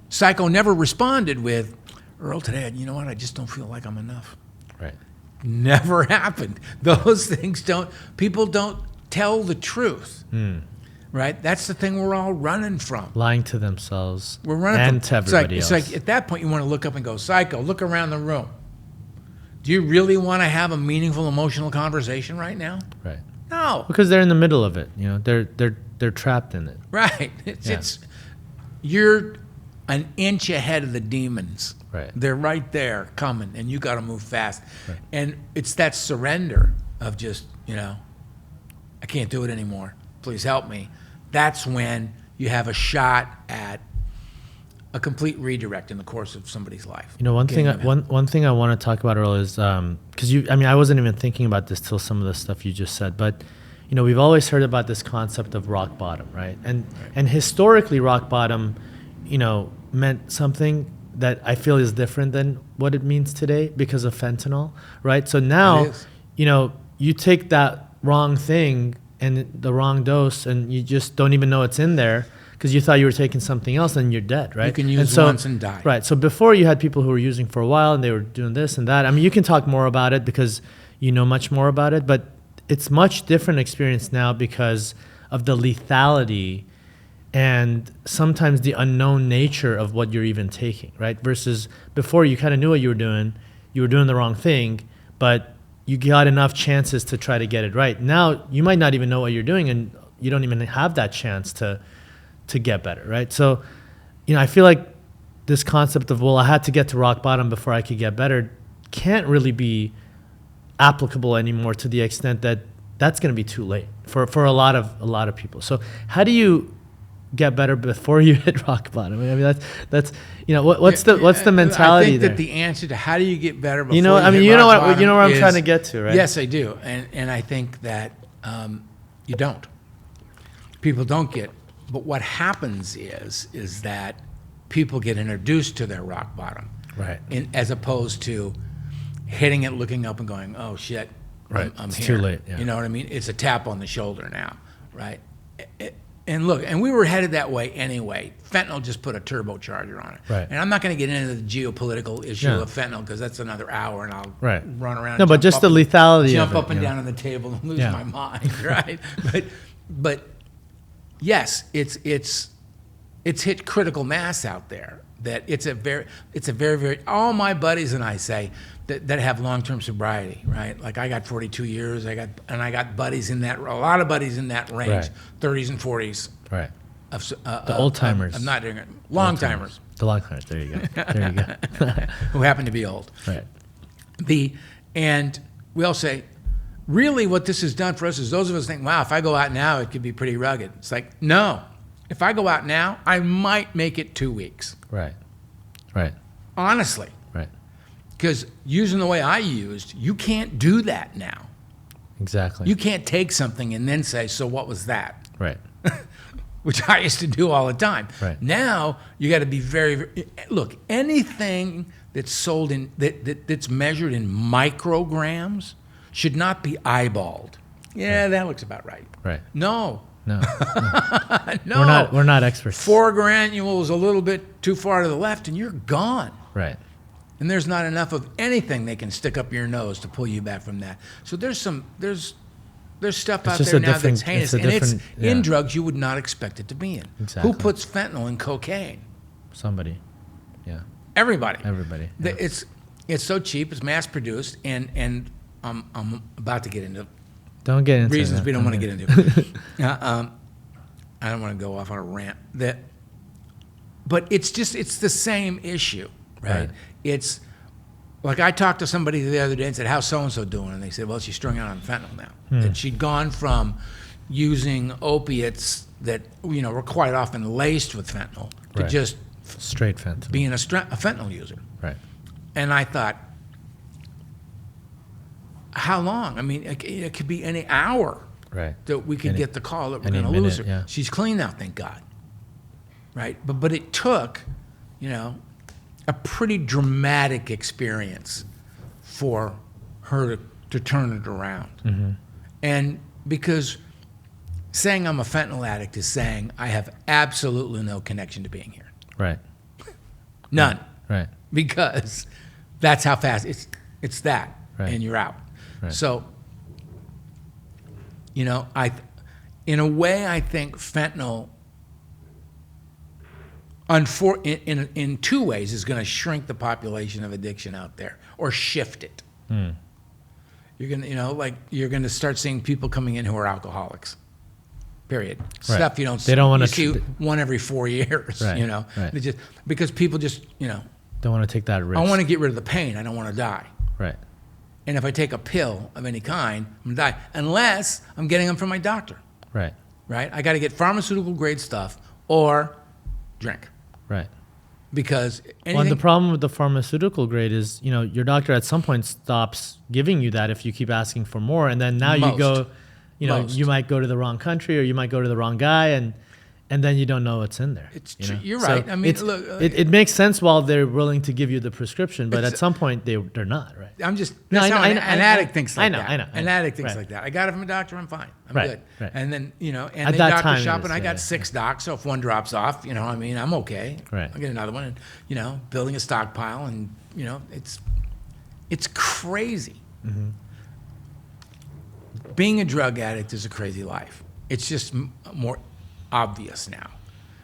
Speaker 2: Psycho never responded with, Earl, today, you know what? I just don't feel like I'm enough.
Speaker 1: Right.
Speaker 2: Never happened. Those things people don't tell the truth. Right? That's the thing we're all running from.
Speaker 1: Lying to themselves.
Speaker 2: We're running
Speaker 1: and
Speaker 2: from,
Speaker 1: to everybody
Speaker 2: it's
Speaker 1: else.
Speaker 2: like at that point you want to look up and go, Psycho, look around the room. Do you really want to have a meaningful emotional conversation right now?
Speaker 1: Right.
Speaker 2: No.
Speaker 1: Because they're in the middle of it. You know, they're trapped in it.
Speaker 2: Right. It's you're an inch ahead of the demons.
Speaker 1: Right.
Speaker 2: They're right there coming, and you got to move fast.
Speaker 1: Right.
Speaker 2: And it's that surrender of just, I can't do it anymore. Please help me. That's when you have a shot at a complete redirect in the course of somebody's life.
Speaker 1: You know, one thing I want to talk about, Earl, is because I wasn't even thinking about this till some of the stuff you just said, but we've always heard about this concept of rock bottom, right? And historically, rock bottom, meant something that I feel is different than what it means today because of fentanyl, right? So now, you take that wrong thing and the wrong dose, and you just don't even know it's in there because you thought you were taking something else, and you're dead, right?
Speaker 2: You can use once and die.
Speaker 1: Right. So before you had people who were using for a while, and they were doing this and that. I mean, you can talk more about it because you know much more about it, but it's much different experience now because of the lethality and sometimes the unknown nature of what you're even taking, right? Versus before, you kind of knew what you were doing the wrong thing, but you got enough chances to try to get it right. Now, you might not even know what you're doing, and you don't even have that chance to get better, right? So, I feel like this concept of, well, I had to get to rock bottom before I could get better can't really be applicable anymore to the extent that that's going to be too late for a lot of people. So how do you get better before you hit rock bottom? I mean, that's what's the mentality
Speaker 2: I think
Speaker 1: there?
Speaker 2: that the answer to how do you get better before
Speaker 1: you know what I'm trying to get to, right?
Speaker 2: Yes, I do, and I think that you don't. People don't get. But what happens is that people get introduced to their rock bottom,
Speaker 1: right?
Speaker 2: As opposed to hitting it, looking up, and going, "Oh shit,
Speaker 1: right?
Speaker 2: I'm
Speaker 1: it's
Speaker 2: here."
Speaker 1: Too late. Yeah.
Speaker 2: You know what I mean? It's a tap on the shoulder now, right? And look, and we were headed that way anyway. Fentanyl just put a turbocharger on it.
Speaker 1: Right.
Speaker 2: And I'm not going to get into the geopolitical issue of fentanyl because that's another hour, and I'll run around.
Speaker 1: No, but just the lethality
Speaker 2: jump
Speaker 1: of it,
Speaker 2: up and down on the table and lose
Speaker 1: Yeah.
Speaker 2: my mind, right? But yes, it's hit critical mass out there. That it's a very all my buddies and I say that have long-term sobriety, right? Like I got 42 years, I got buddies in that, a lot of buddies in that range,
Speaker 1: Right.
Speaker 2: 30s and 40s.
Speaker 1: Right.
Speaker 2: Of,
Speaker 1: The old timers.
Speaker 2: I'm not doing it. Long timers
Speaker 1: The long timers. There you go. There you go.
Speaker 2: who happen to be old.
Speaker 1: Right.
Speaker 2: And we all say, really what this has done for us is those of us think, wow, if I go out now, it could be pretty rugged. It's like, no. If I go out now, I might make it 2 weeks.
Speaker 1: Right. Right.
Speaker 2: Honestly.
Speaker 1: Right.
Speaker 2: Because using the way I used, you can't do that now.
Speaker 1: Exactly.
Speaker 2: You can't take something and then say, so what was that?
Speaker 1: Right.
Speaker 2: Which I used to do all the time.
Speaker 1: Right.
Speaker 2: Now, you got to be very, look, anything that's sold in, that's measured in micrograms should not be eyeballed. Yeah, that looks about right.
Speaker 1: Right.
Speaker 2: No.
Speaker 1: No.
Speaker 2: No.
Speaker 1: We're not experts.
Speaker 2: 4 granules a little bit too far to the left and you're gone.
Speaker 1: Right.
Speaker 2: And there's not enough of anything they can stick up your nose to pull you back from that. So there's stuff out
Speaker 1: just
Speaker 2: there
Speaker 1: a
Speaker 2: now
Speaker 1: different-
Speaker 2: that's heinous,
Speaker 1: it's a
Speaker 2: and it's
Speaker 1: different- yeah.
Speaker 2: in drugs you would not expect it to be in.
Speaker 1: Exactly.
Speaker 2: Who puts fentanyl in cocaine?
Speaker 1: Somebody. Yeah.
Speaker 2: Everybody.
Speaker 1: Everybody. Yeah.
Speaker 2: It's so cheap. It's mass produced, and I'm about to get into
Speaker 1: Don't get into
Speaker 2: reasons
Speaker 1: that.
Speaker 2: we don't want to get into. I don't want to go off on a rant. But it's the same issue, right? It's like I talked to somebody the other day and said, "How's so and so doing?" And they said, "Well, she's strung out on fentanyl now." That she'd gone from using opiates that were quite often laced with fentanyl to
Speaker 1: Right.
Speaker 2: just
Speaker 1: Straight fentanyl.
Speaker 2: being a fentanyl user.
Speaker 1: Right.
Speaker 2: And I thought, how long? I mean, it could be any hour.
Speaker 1: Right.
Speaker 2: that we could get the call that we're
Speaker 1: any
Speaker 2: going to lose her.
Speaker 1: minute, yeah.
Speaker 2: She's clean now, thank God. Right? But it took, a pretty dramatic experience for her to turn it around.
Speaker 1: Mm-hmm.
Speaker 2: And because saying I'm a fentanyl addict is saying I have absolutely no connection to being here.
Speaker 1: Right.
Speaker 2: None.
Speaker 1: Right.
Speaker 2: Because that's how fast it's that,
Speaker 1: Right.
Speaker 2: and you're out.
Speaker 1: Right.
Speaker 2: So, in a way, I think fentanyl, in two ways, is going to shrink the population of addiction out there or shift it.
Speaker 1: Mm.
Speaker 2: You're going you're going to start seeing people coming in who are alcoholics. Period.
Speaker 1: Right.
Speaker 2: Stuff you don't
Speaker 1: They don't wanna
Speaker 2: see one every 4 years.
Speaker 1: Right. Right.
Speaker 2: They just, because people just
Speaker 1: Don't want to take that risk.
Speaker 2: I want to get rid of the pain. I don't want to die.
Speaker 1: Right.
Speaker 2: And if I take a pill of any kind, I'm going to die. Unless I'm getting them from my doctor.
Speaker 1: Right.
Speaker 2: Right? I got to get pharmaceutical grade stuff or drink.
Speaker 1: Right.
Speaker 2: Because anything...
Speaker 1: Well, the problem with the pharmaceutical grade is, your doctor at some point stops giving you that if you keep asking for more. And then now you go, you might go to the wrong country or you might go to the wrong guy and then you don't know what's in there.
Speaker 2: It's true. You're right.
Speaker 1: So
Speaker 2: I mean, look...
Speaker 1: it makes sense while they're willing to give you the prescription, but at some point they're not, right?
Speaker 2: I'm just...
Speaker 1: No,
Speaker 2: That's how an
Speaker 1: I know,
Speaker 2: addict thinks like
Speaker 1: I know,
Speaker 2: that.
Speaker 1: I know.
Speaker 2: An addict thinks
Speaker 1: Right.
Speaker 2: like that. I got it from a doctor, I'm fine. I'm
Speaker 1: Right,
Speaker 2: good.
Speaker 1: right.
Speaker 2: And then, and
Speaker 1: At
Speaker 2: they
Speaker 1: that
Speaker 2: doctor
Speaker 1: time it
Speaker 2: shop,
Speaker 1: is,
Speaker 2: and I
Speaker 1: yeah,
Speaker 2: got
Speaker 1: yeah.
Speaker 2: 6 docs, so if one drops off, I'm okay.
Speaker 1: Right.
Speaker 2: I'll get another one. And, building a stockpile, and, it's crazy.
Speaker 1: Mm-hmm.
Speaker 2: Being a drug addict is a crazy life. It's just more obvious now.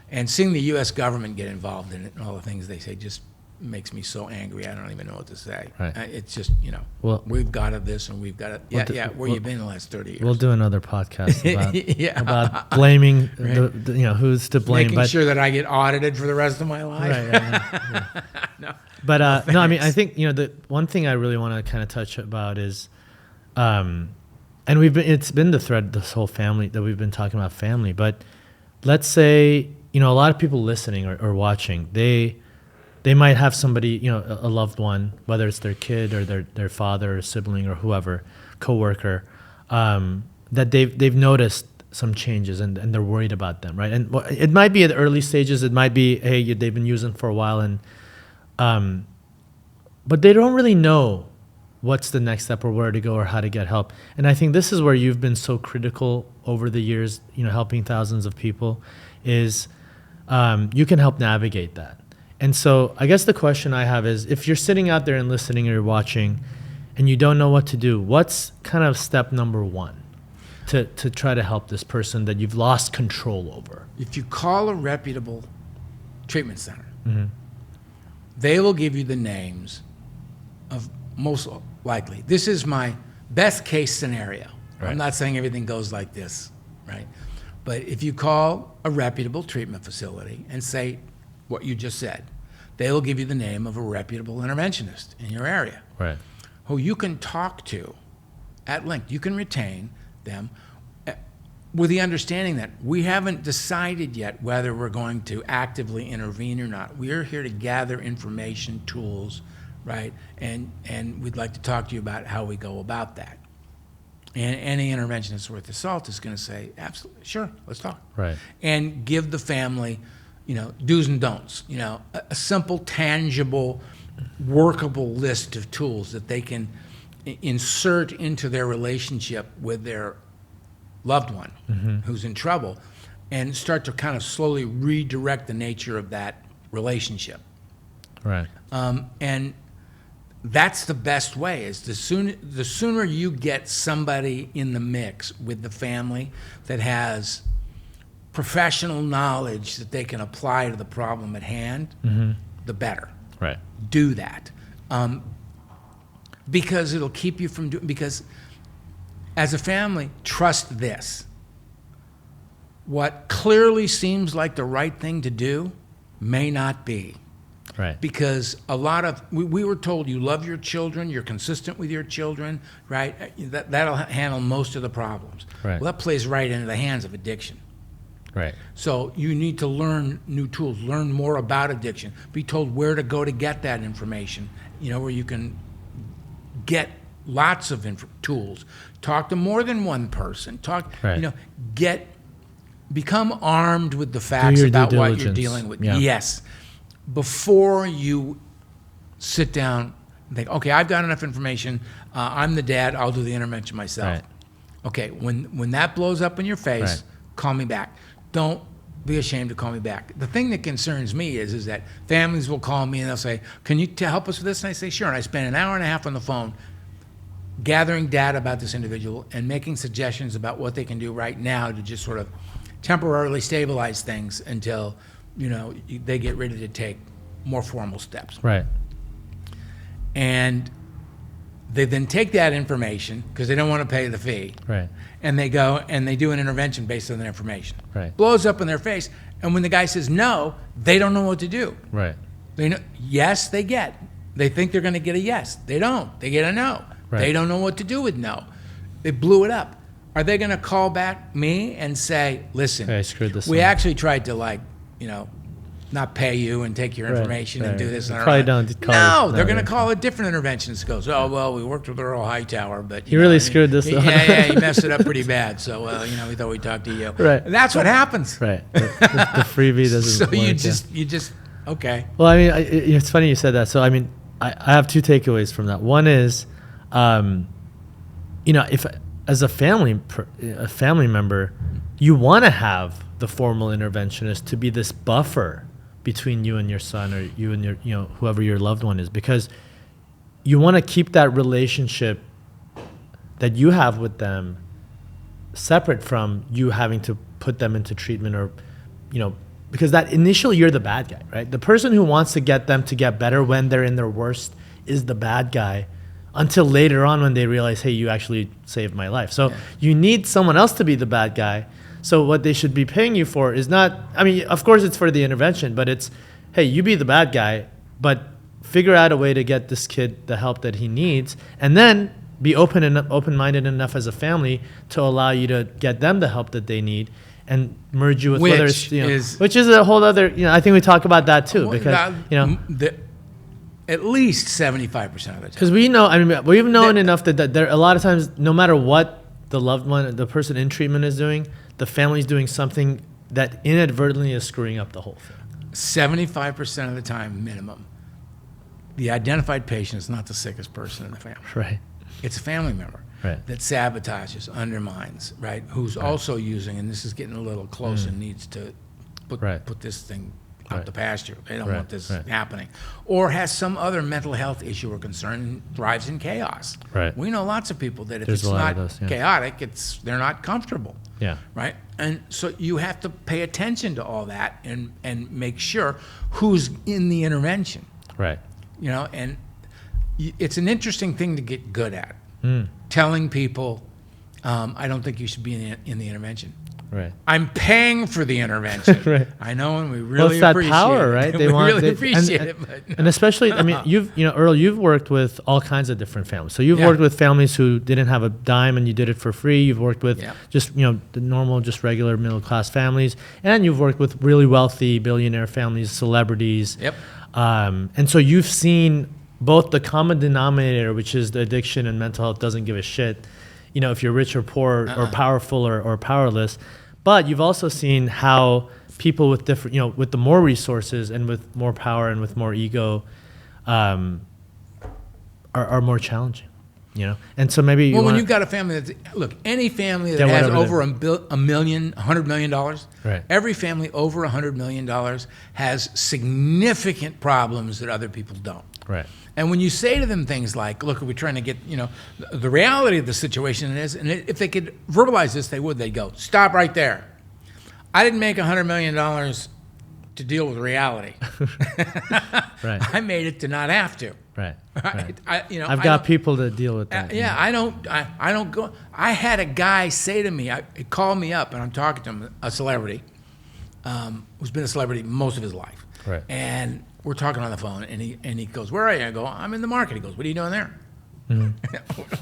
Speaker 2: And seeing the U.S. government get involved in it and all the things they say just makes me so angry. I don't even know what to say.
Speaker 1: Right.
Speaker 2: It's just,
Speaker 1: Well-
Speaker 2: we've got to this and we've got to, where you been the last 30 years?
Speaker 1: We'll do another podcast about,
Speaker 2: Yeah.
Speaker 1: about blaming,
Speaker 2: Right.
Speaker 1: who's to blame.
Speaker 2: Making
Speaker 1: but
Speaker 2: sure that I get audited for the rest of my life.
Speaker 1: Right, yeah.
Speaker 2: No.
Speaker 1: But no, I mean, I
Speaker 2: thanks.
Speaker 1: think the one thing I really want to kind of touch about is, and it's been the thread this whole family that we've been talking about family. But let's say a lot of people listening or watching, they might have somebody, a loved one, whether it's their kid or their father or sibling or whoever, coworker, that they've noticed some changes and they're worried about them, right? And it might be at the early stages. It might be, hey, they've been using for a while, and but they don't really know what's the next step or where to go or how to get help. And I think this is where you've been so critical over the years, helping thousands of people, is you can help navigate that. And so I guess the question I have is, if you're sitting out there and listening or you're watching and you don't know what to do, what's kind of step number one to try to help this person that you've lost control over?
Speaker 2: If you call a reputable treatment center,
Speaker 1: Mm-hmm.
Speaker 2: they will give you the names of most likely. This is my best case scenario.
Speaker 1: Right.
Speaker 2: I'm not saying everything goes like this, right? But if you call a reputable treatment facility and say what you just said, they will give you the name of a reputable interventionist in your area
Speaker 1: Right.
Speaker 2: who you can talk to at length. You can retain them with the understanding that we haven't decided yet whether we're going to actively intervene or not. We're here to gather information, tools, right? And we'd like to talk to you about how we go about that. And any interventionist worth the salt is going to say, absolutely, sure, let's talk.
Speaker 1: Right.
Speaker 2: And give the family, do's and don'ts, a simple, tangible, workable list of tools that they can insert into their relationship with their loved one who's in trouble, and start to kind of slowly redirect the nature of that relationship.
Speaker 1: Right.
Speaker 2: And that's the best way, is the sooner you get somebody in the mix with the family that has professional knowledge that they can apply to the problem at hand, the better.
Speaker 1: Right.
Speaker 2: Do that. Because it'll keep you from doing, because as a family, trust this. What clearly seems like the right thing to do may not be.
Speaker 1: Right.
Speaker 2: Because we were told you love your children, you're consistent with your children, right? That'll handle most of the problems.
Speaker 1: Right.
Speaker 2: Well, that plays right into the hands of addiction.
Speaker 1: Right.
Speaker 2: So you need to learn new tools, learn more about addiction, be told where to go to get that information, where you can get lots of tools. Talk to more than one person.
Speaker 1: Right.
Speaker 2: Become armed with the facts
Speaker 1: your
Speaker 2: about
Speaker 1: due
Speaker 2: what you're
Speaker 1: diligence.
Speaker 2: dealing with.
Speaker 1: Yeah.
Speaker 2: Yes. Before you sit down and think, okay, I've got enough information. I'm the dad. I'll do the intervention myself.
Speaker 1: Right.
Speaker 2: Okay, when that blows up in your face,
Speaker 1: Right.
Speaker 2: call me back. Don't be ashamed to call me back. The thing that concerns me is that families will call me and they'll say, can you help us with this? And I say, sure. And I spend an hour and a half on the phone gathering data about this individual and making suggestions about what they can do right now to just sort of temporarily stabilize things until, they get ready to take more formal steps.
Speaker 1: Right.
Speaker 2: And they then take that information because they don't want to pay the fee.
Speaker 1: Right.
Speaker 2: And they go and they do an intervention based on that information.
Speaker 1: Right.
Speaker 2: Blows up in their face. And when the guy says no, they don't know what to do.
Speaker 1: Right.
Speaker 2: They know, yes, they get. They think they're going to get a yes. They don't. They get a no.
Speaker 1: Right.
Speaker 2: They don't know what to do with no. They blew it up. Are they going to call back me and say, listen,
Speaker 1: Hey, I screwed this
Speaker 2: we
Speaker 1: up.
Speaker 2: actually tried to not pay you and take your information and do this on our
Speaker 1: Probably
Speaker 2: own?
Speaker 1: don't call
Speaker 2: No,
Speaker 1: it-
Speaker 2: they're
Speaker 1: no,
Speaker 2: going to
Speaker 1: yeah.
Speaker 2: call a different interventionist. Goes, oh, well, we worked with Earl Hightower, but
Speaker 1: He really screwed this up.
Speaker 2: Yeah, he messed it up pretty bad. So, we thought we'd talk to you.
Speaker 1: Right.
Speaker 2: That's what happens.
Speaker 1: Right. The freebie doesn't
Speaker 2: So
Speaker 1: work.
Speaker 2: you just okay.
Speaker 1: Well, I mean, it's funny you said that. So, I mean, I have two takeaways from that. One is, if as a family member, you want to have the formal interventionist to be this buffer between you and your son, or you and your, whoever your loved one is, because you want to keep that relationship that you have with them separate from you having to put them into treatment, or, because that initially you're the bad guy, right? The person who wants to get them to get better when they're in their worst is the bad guy, until later on when they realize, hey, you actually saved my life. So you need someone else to be the bad guy. So what they should be paying you for is not, I mean, of course it's for the intervention, but it's, hey, you be the bad guy, but figure out a way to get this kid the help that he needs, and then be open-minded enough as a family to allow you to get them the help that they need, and merge you with whether it's, which is a whole other, I think we talk about that too, because,
Speaker 2: at least 75% of the time.
Speaker 1: Because we know, I mean, we've known enough that there a lot of times, no matter what the loved one, the person in treatment is doing, the family's doing something that inadvertently is screwing up the whole thing.
Speaker 2: 75% of the time, minimum, the identified patient is not the sickest person in the family.
Speaker 1: Right.
Speaker 2: It's a family member
Speaker 1: Right.
Speaker 2: that sabotages, undermines, right? Who's also using, and this is getting a little close and needs to put this thing out the pasture. They don't want this happening. Or has some other mental health issue or concern and thrives in chaos.
Speaker 1: Right.
Speaker 2: We know lots of people that if
Speaker 1: There's
Speaker 2: it's
Speaker 1: a lot
Speaker 2: not
Speaker 1: of those, yeah.
Speaker 2: chaotic, they're not comfortable.
Speaker 1: Yeah.
Speaker 2: Right? And so you have to pay attention to all that and make sure who's in the intervention.
Speaker 1: Right.
Speaker 2: And it's an interesting thing to get good at. Telling people, I don't think you should be in the intervention.
Speaker 1: Right.
Speaker 2: I'm paying for the intervention.
Speaker 1: Right.
Speaker 2: I know, and we really
Speaker 1: It's that
Speaker 2: appreciate
Speaker 1: power,
Speaker 2: it.
Speaker 1: right?
Speaker 2: We really appreciate it. But
Speaker 1: And especially, I mean, Earl, you've worked with all kinds of different families. So you've worked with families who didn't have a dime and you did it for free. You've worked with just, the normal, just regular middle-class families. And you've worked with really wealthy billionaire families, celebrities.
Speaker 2: Yep.
Speaker 1: And so you've seen both the common denominator, which is the addiction and mental health doesn't give a shit, if you're rich or poor or powerful or powerless. But you've also seen how people with different, with the more resources and with more power and with more ego, are more challenging, And so maybe
Speaker 2: when you've got a family any family that has over $100 million,
Speaker 1: right.
Speaker 2: Every family over $100 million has significant problems that other people don't.
Speaker 1: Right.
Speaker 2: And when you say to them things like, look, we're trying to get, the reality of the situation is, and if they could verbalize this, they'd go, stop right there. I didn't make $100 million to deal with reality.
Speaker 1: Right.
Speaker 2: I made it to not have to.
Speaker 1: Right. Right.
Speaker 2: I've
Speaker 1: got people to deal with that.
Speaker 2: I don't go. I had a guy say to me, he called me up, and I'm talking to him, a celebrity, who's been a celebrity most of his life.
Speaker 1: Right.
Speaker 2: And we're talking on the phone, and he goes, where are you? I go, I'm in the market. He goes, what are you doing there?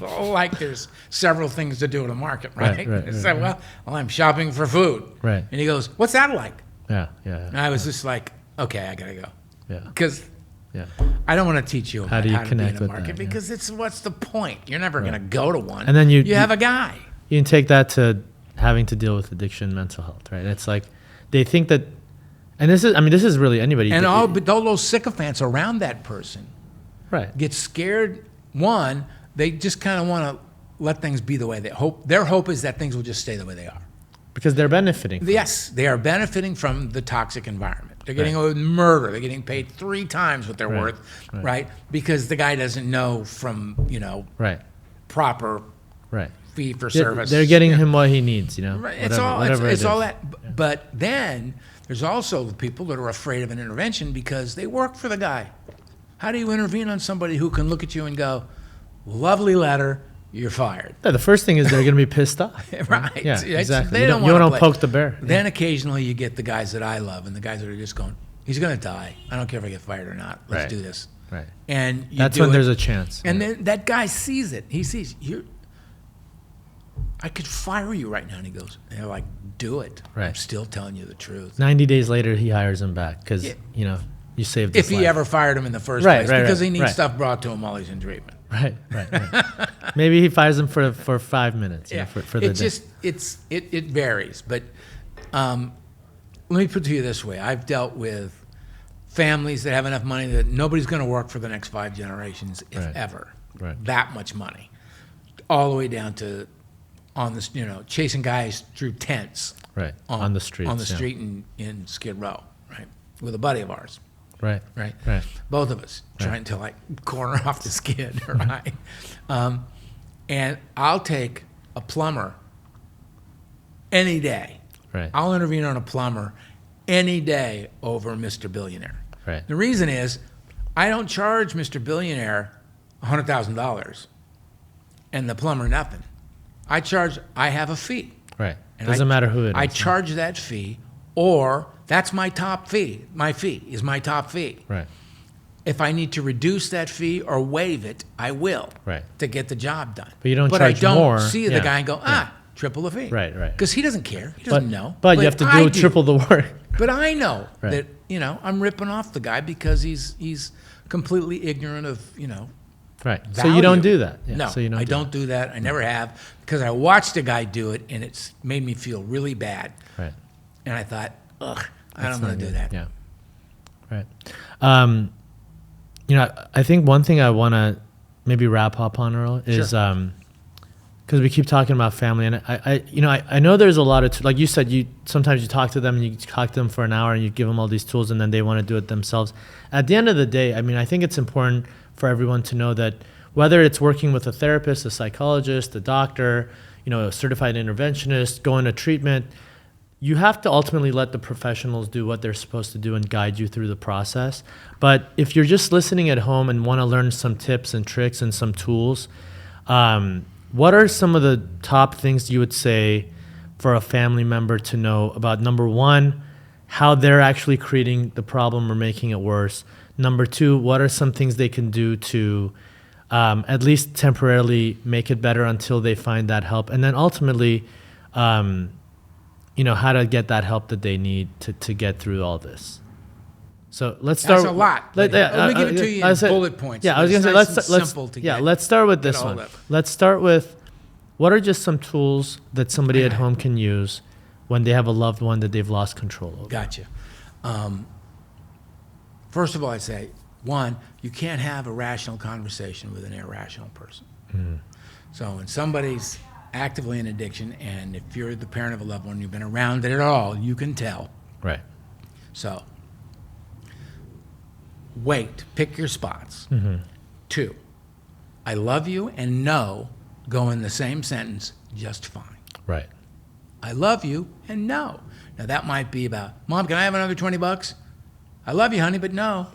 Speaker 2: Like there's several things to do in a market, right? I said, well, I'm shopping for food.
Speaker 1: Right.
Speaker 2: And he goes, what's that like?
Speaker 1: Yeah.
Speaker 2: And I was just like, okay, I got to go.
Speaker 1: Yeah.
Speaker 2: Because
Speaker 1: Yeah.
Speaker 2: I don't want to teach you about
Speaker 1: do you
Speaker 2: how to be
Speaker 1: connect
Speaker 2: in a
Speaker 1: with
Speaker 2: market
Speaker 1: that? Yeah.
Speaker 2: because it's what's the point? You're never going to go to one.
Speaker 1: And then you
Speaker 2: have a guy.
Speaker 1: You can take that to having to deal with addiction, and mental health, right? It's like they think that, and this is really anybody.
Speaker 2: And but all those sycophants around that person
Speaker 1: right.
Speaker 2: get scared. One, they just kind of want to let things be the way they hope. Their hope is that things will just stay the way they are.
Speaker 1: Because they're benefiting.
Speaker 2: Yes, they are benefiting from the toxic environment. They're getting away with murder. They're getting paid 3 times what they're worth, right? Because the guy doesn't know from, proper fee for service.
Speaker 1: They're getting him what he needs,
Speaker 2: Right.
Speaker 1: Whatever
Speaker 2: It's all that. Yeah. But then there's also the people that are afraid of an intervention because they work for the guy. How do you intervene on somebody who can look at you and go, lovely letter, you're fired?
Speaker 1: Yeah, the first thing is they're going to be pissed off.
Speaker 2: Right.
Speaker 1: Yeah, exactly.
Speaker 2: They
Speaker 1: you don't poke the bear.
Speaker 2: Then occasionally you get the guys that I love and the guys that are just going, he's going to die. I don't care if I get fired or not. Let's do this.
Speaker 1: Right.
Speaker 2: And
Speaker 1: that's when there's a chance.
Speaker 2: And then that guy sees it. He sees, I could fire you right now. And he goes, and they're like, do it.
Speaker 1: Right.
Speaker 2: I'm still telling you the truth.
Speaker 1: 90 days later, he hires him back because, you saved his
Speaker 2: life. If he ever fired him in the first place. Because he needs stuff brought to him while he's in treatment.
Speaker 1: Right. Maybe he fires him for 5 minutes.
Speaker 2: Yeah.
Speaker 1: For the day.
Speaker 2: It varies. But let me put it to you this way. I've dealt with families that have enough money that nobody's going to work for the next 5 generations, if ever.
Speaker 1: Right.
Speaker 2: That much money. All the way down to chasing guys through tents.
Speaker 1: Right. On the streets.
Speaker 2: On the street in Skid Row, right? With a buddy of ours.
Speaker 1: Right.
Speaker 2: Both of us trying to corner off the skid, right? And I'll take a plumber any day.
Speaker 1: Right.
Speaker 2: I'll intervene on a plumber any day over Mr. Billionaire.
Speaker 1: Right.
Speaker 2: The reason is I don't charge Mr. Billionaire $100,000 and the plumber nothing. I have a fee.
Speaker 1: Right. Doesn't matter who it is.
Speaker 2: I charge that fee, or that's my top fee. My fee is my top fee.
Speaker 1: Right.
Speaker 2: If I need to reduce that fee or waive it, I will.
Speaker 1: Right.
Speaker 2: To get the job done.
Speaker 1: But you don't charge
Speaker 2: I don't
Speaker 1: more.
Speaker 2: see the guy and go, triple the fee.
Speaker 1: Right.
Speaker 2: Because he doesn't care. He doesn't know.
Speaker 1: But you have to do triple the work.
Speaker 2: But I know that, I'm ripping off the guy because he's completely ignorant of,
Speaker 1: Right.
Speaker 2: value.
Speaker 1: So you don't do that. Yeah.
Speaker 2: No,
Speaker 1: so you
Speaker 2: I don't do that. I never have because I watched a guy do it and it's made me feel really bad.
Speaker 1: Right.
Speaker 2: And I thought, I don't want to do that.
Speaker 1: Yeah. Right. I think one thing I want to maybe wrap up on, Earl, is because we keep talking about family, and I know there's a lot of like you said, sometimes you talk to them and you talk to them for an hour and you give them all these tools and then they want to do it themselves. At the end of the day, I think it's important for everyone to know that whether it's working with a therapist, a psychologist, a doctor, a certified interventionist, going to treatment, you have to ultimately let the professionals do what they're supposed to do and guide you through the process. But if you're just listening at home and want to learn some tips and tricks and some tools, what are some of the top things you would say for a family member to know about, number one, how they're actually creating the problem or making it worse? Number two, what are some things they can do to at least temporarily make it better until they find that help? And then ultimately, how to get that help that they need to get through all this. So let's start.
Speaker 2: That's a lot. Let me give it to you in bullet points.
Speaker 1: Yeah, I was going to say, let's start with this one. Let's start with what are just some tools that somebody at home can use when they have a loved one that they've lost control over.
Speaker 2: Gotcha. First of all, I'd say, one, you can't have a rational conversation with an irrational person. Mm. So when somebody's actively in addiction, and if you're the parent of a loved one, you've been around it at all, you can tell.
Speaker 1: Right.
Speaker 2: So wait, pick your spots.
Speaker 1: Mm-hmm.
Speaker 2: 2, I love you and no go in the same sentence just fine.
Speaker 1: Right.
Speaker 2: I love you and no. Now that might be about, Mom, can I have another $20? I love you, honey, but no.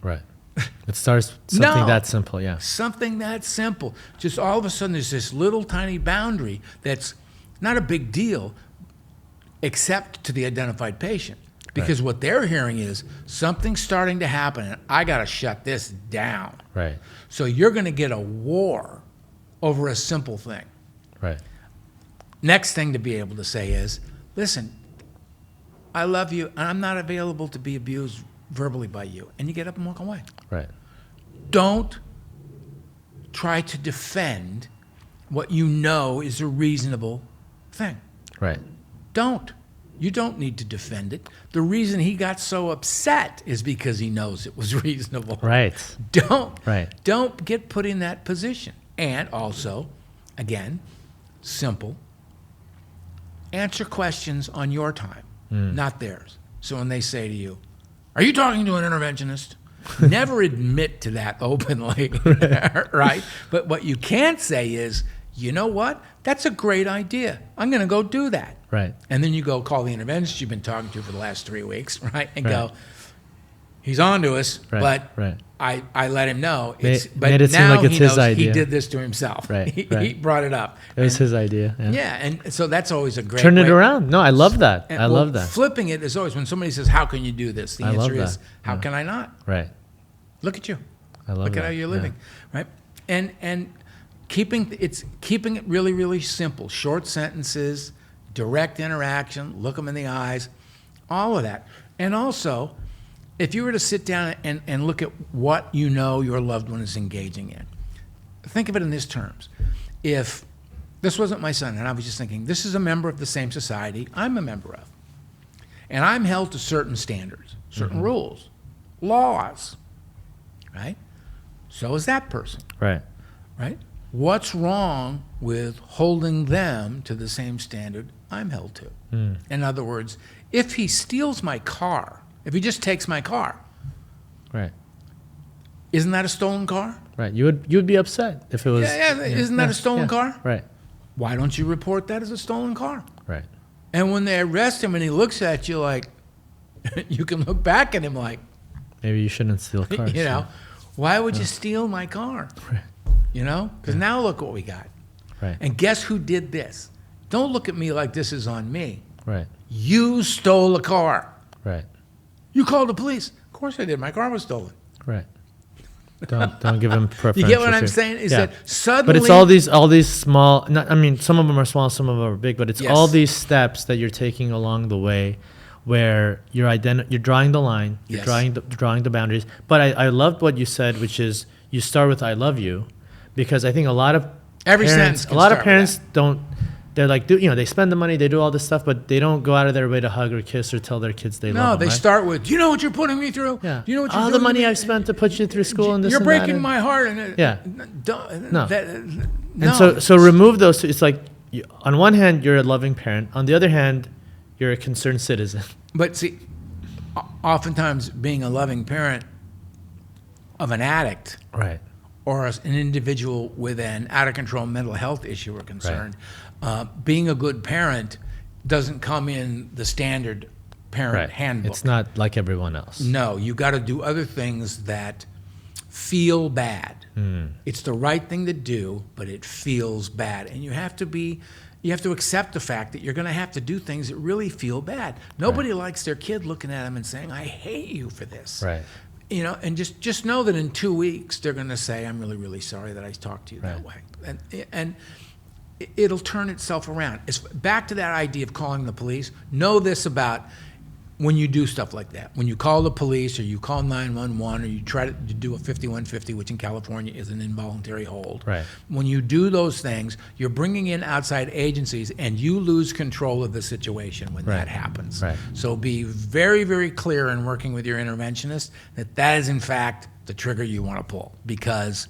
Speaker 1: Right. It starts something that simple, yeah.
Speaker 2: Something that simple. Just all of a sudden there's this little tiny boundary that's not a big deal except to the identified patient. Because what they're hearing is something's starting to happen and I got to shut this down.
Speaker 1: Right.
Speaker 2: So you're going to get a war over a simple thing.
Speaker 1: Right.
Speaker 2: Next thing to be able to say is, listen, I love you and I'm not available to be abused verbally by you. And you get up and walk away.
Speaker 1: Right.
Speaker 2: Don't try to defend what you know is a reasonable thing.
Speaker 1: Right.
Speaker 2: Don't. You don't need to defend it. The reason he got so upset is because he knows it was reasonable.
Speaker 1: Right.
Speaker 2: Don't get put in that position. And also, again, simple. Answer questions on your time, not theirs. So when they say to you, "Are you talking to an interventionist?" Never admit to that openly, right? But what you can't say is, "You know what? That's a great idea. I'm going to go do that."
Speaker 1: Right.
Speaker 2: And then you go call the interventionist you've been talking to for the last 3 weeks, right? And go, "He's on to us, but I let him know."
Speaker 1: Made it seem like it's his idea.
Speaker 2: He did this to himself.
Speaker 1: Right,
Speaker 2: He brought it up.
Speaker 1: It was his idea.
Speaker 2: Yeah, and so that's always a great
Speaker 1: Turn it
Speaker 2: way.
Speaker 1: around. No, I love that.
Speaker 2: And,
Speaker 1: I love that.
Speaker 2: Flipping it is always when somebody says, "How can you do this?" The
Speaker 1: I love
Speaker 2: answer is,
Speaker 1: that.
Speaker 2: "How can I not?
Speaker 1: Right.
Speaker 2: Look at you.
Speaker 1: I love
Speaker 2: Look
Speaker 1: that.
Speaker 2: at how you're living." Right? And keeping it really, really simple. Short sentences, direct interaction, look them in the eyes, all of that. And also, if you were to sit down and look at what you know your loved one is engaging in, think of it in these terms. If this wasn't my son, and I was just thinking, this is a member of the same society I'm a member of, and I'm held to certain standards, certain rules, laws, right? So is that person,
Speaker 1: Right.
Speaker 2: right? What's wrong with holding them to the same standard I'm held to? In other words, if he steals my car, if he just takes my car,
Speaker 1: Right.
Speaker 2: isn't that a stolen car?
Speaker 1: Right. You would be upset if it was.
Speaker 2: Isn't that a stolen car?
Speaker 1: Right.
Speaker 2: Why don't you report that as a stolen car?
Speaker 1: Right.
Speaker 2: And when they arrest him and he looks at you like, you can look back at him like,
Speaker 1: Maybe you shouldn't steal cars.
Speaker 2: you know, why would you steal my car?
Speaker 1: Right.
Speaker 2: You know, because now look what we got.
Speaker 1: Right.
Speaker 2: And guess who did this? Don't look at me like this is on me.
Speaker 1: Right.
Speaker 2: You stole a car.
Speaker 1: Right.
Speaker 2: You called the police. Of course I did. My car was stolen.
Speaker 1: Right. Don't give him preferential.
Speaker 2: You get what I'm
Speaker 1: treatment.
Speaker 2: saying? Is
Speaker 1: Yeah.
Speaker 2: that suddenly...
Speaker 1: But it's all these small. Not, I mean, some of them are small, some of them are big. But it's
Speaker 2: Yes.
Speaker 1: all these steps that you're taking along the way, where you're drawing the line, you're
Speaker 2: Yes.
Speaker 1: drawing the boundaries. But I loved what you said, which is you start with "I love you," because I think a lot of
Speaker 2: Every
Speaker 1: parents,
Speaker 2: sentence
Speaker 1: a
Speaker 2: can
Speaker 1: lot of
Speaker 2: start with
Speaker 1: parents don't. They're like, they spend the money, they do all this stuff, but they don't go out of their way to hug or kiss or tell their kids they love
Speaker 2: No,
Speaker 1: them.
Speaker 2: they
Speaker 1: right?
Speaker 2: start with, "Do you know what you're putting me through?
Speaker 1: Yeah.
Speaker 2: Do you know what you're
Speaker 1: all
Speaker 2: doing
Speaker 1: the money
Speaker 2: to me?
Speaker 1: I've spent to put you through school and this
Speaker 2: You're
Speaker 1: and that,
Speaker 2: breaking
Speaker 1: and-
Speaker 2: my heart." And
Speaker 1: Yeah. No.
Speaker 2: No.
Speaker 1: And so remove those two. It's like, on one hand, you're a loving parent. On the other hand, you're a concerned citizen.
Speaker 2: But see, oftentimes being a loving parent of an addict
Speaker 1: Right.
Speaker 2: or an individual with an out-of-control mental health issue or concern, being a good parent doesn't come in the standard parent handbook.
Speaker 1: It's not like everyone else.
Speaker 2: No, you got to do other things that feel bad. It's the right thing to do, but it feels bad. And you have to accept the fact that you're going to have to do things that really feel bad. Nobody likes their kid looking at them and saying, "I hate you for this."
Speaker 1: Right.
Speaker 2: You know, and just know that in 2 weeks they're going to say, "I'm really, really sorry that I talked to you that way." And it'll turn itself around. It's back to that idea of calling the police. Know this about when you do stuff like that. When you call the police or you call 911 or you try to do a 5150, which in California is an involuntary hold.
Speaker 1: Right.
Speaker 2: When you do those things, you're bringing in outside agencies and you lose control of the situation when that happens.
Speaker 1: Right.
Speaker 2: So be very, very clear in working with your interventionist that is in fact the trigger you want to pull, because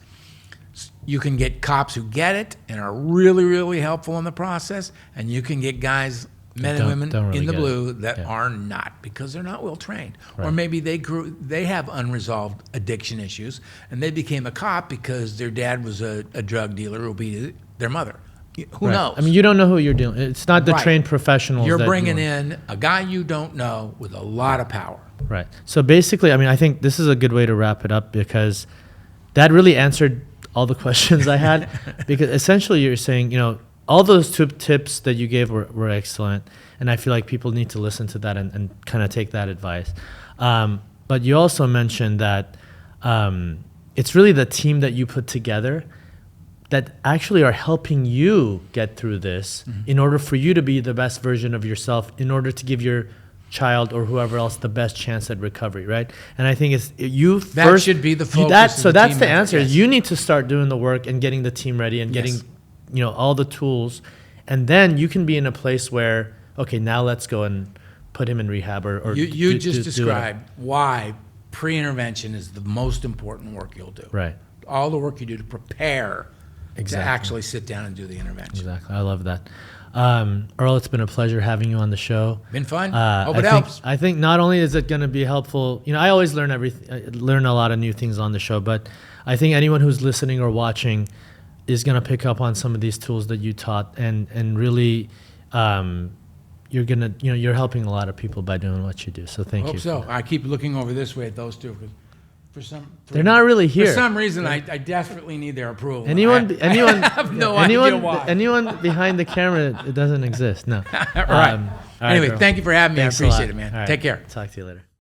Speaker 2: you can get cops who get it and are really, really helpful in the process, and you can get guys, men and women
Speaker 1: don't really
Speaker 2: in the
Speaker 1: get
Speaker 2: blue
Speaker 1: it.
Speaker 2: that
Speaker 1: Yeah.
Speaker 2: are not, because they're not well trained. Or
Speaker 1: Right.
Speaker 2: maybe they have unresolved addiction issues and they became a cop because their dad was a drug dealer who beat their mother. Who
Speaker 1: Right.
Speaker 2: knows?
Speaker 1: I mean, you don't know who you're dealing. It's not the
Speaker 2: Right.
Speaker 1: trained professionals.
Speaker 2: You're
Speaker 1: that
Speaker 2: bringing
Speaker 1: you-
Speaker 2: in a guy you don't know with a lot of power.
Speaker 1: Right. So basically, I mean, I think this is a good way to wrap it up, because that really answered all the questions I had. Because essentially, you're saying, all those two tips that you gave were excellent, and I feel like people need to listen to that and kind of take that advice. But you also mentioned that it's really the team that you put together that actually are helping you get through this in order for you to be the best version of yourself, in order to give your child or whoever else the best chance at recovery, right? And I think it's you
Speaker 2: That
Speaker 1: first.
Speaker 2: should be the focus.
Speaker 1: So that's the
Speaker 2: team
Speaker 1: answer.
Speaker 2: effort, yes.
Speaker 1: You need to start doing the work and getting the team ready and getting,
Speaker 2: Yes.
Speaker 1: all the tools, and then you can be in a place where, okay, now let's go and put him in rehab or
Speaker 2: You just described why pre-intervention is the most important work you'll do.
Speaker 1: Right.
Speaker 2: All the work you do to prepare
Speaker 1: Exactly.
Speaker 2: to actually sit down and do the intervention.
Speaker 1: Exactly. I love that. Earl, it's been a pleasure having you on the show.
Speaker 2: Been fun.
Speaker 1: I
Speaker 2: Hope it
Speaker 1: think,
Speaker 2: helps.
Speaker 1: I think not only is it going to be helpful, I always learn learn a lot of new things on the show, but I think anyone who's listening or watching is going to pick up on some of these tools that you taught, and really, you're gonna, you're helping a lot of people by doing what you do. So thank you.
Speaker 2: Hope so. I keep looking over this way at those two because
Speaker 1: They're not really here.
Speaker 2: For some reason, I desperately need their approval.
Speaker 1: Anyone
Speaker 2: I have no idea why.
Speaker 1: Anyone behind the camera, it doesn't exist. No.
Speaker 2: Right.
Speaker 1: All
Speaker 2: Anyway,
Speaker 1: Earl.
Speaker 2: thank you for having me.
Speaker 1: Thanks
Speaker 2: I
Speaker 1: a lot.
Speaker 2: appreciate it, man.
Speaker 1: All right.
Speaker 2: Take care.
Speaker 1: Talk to you later.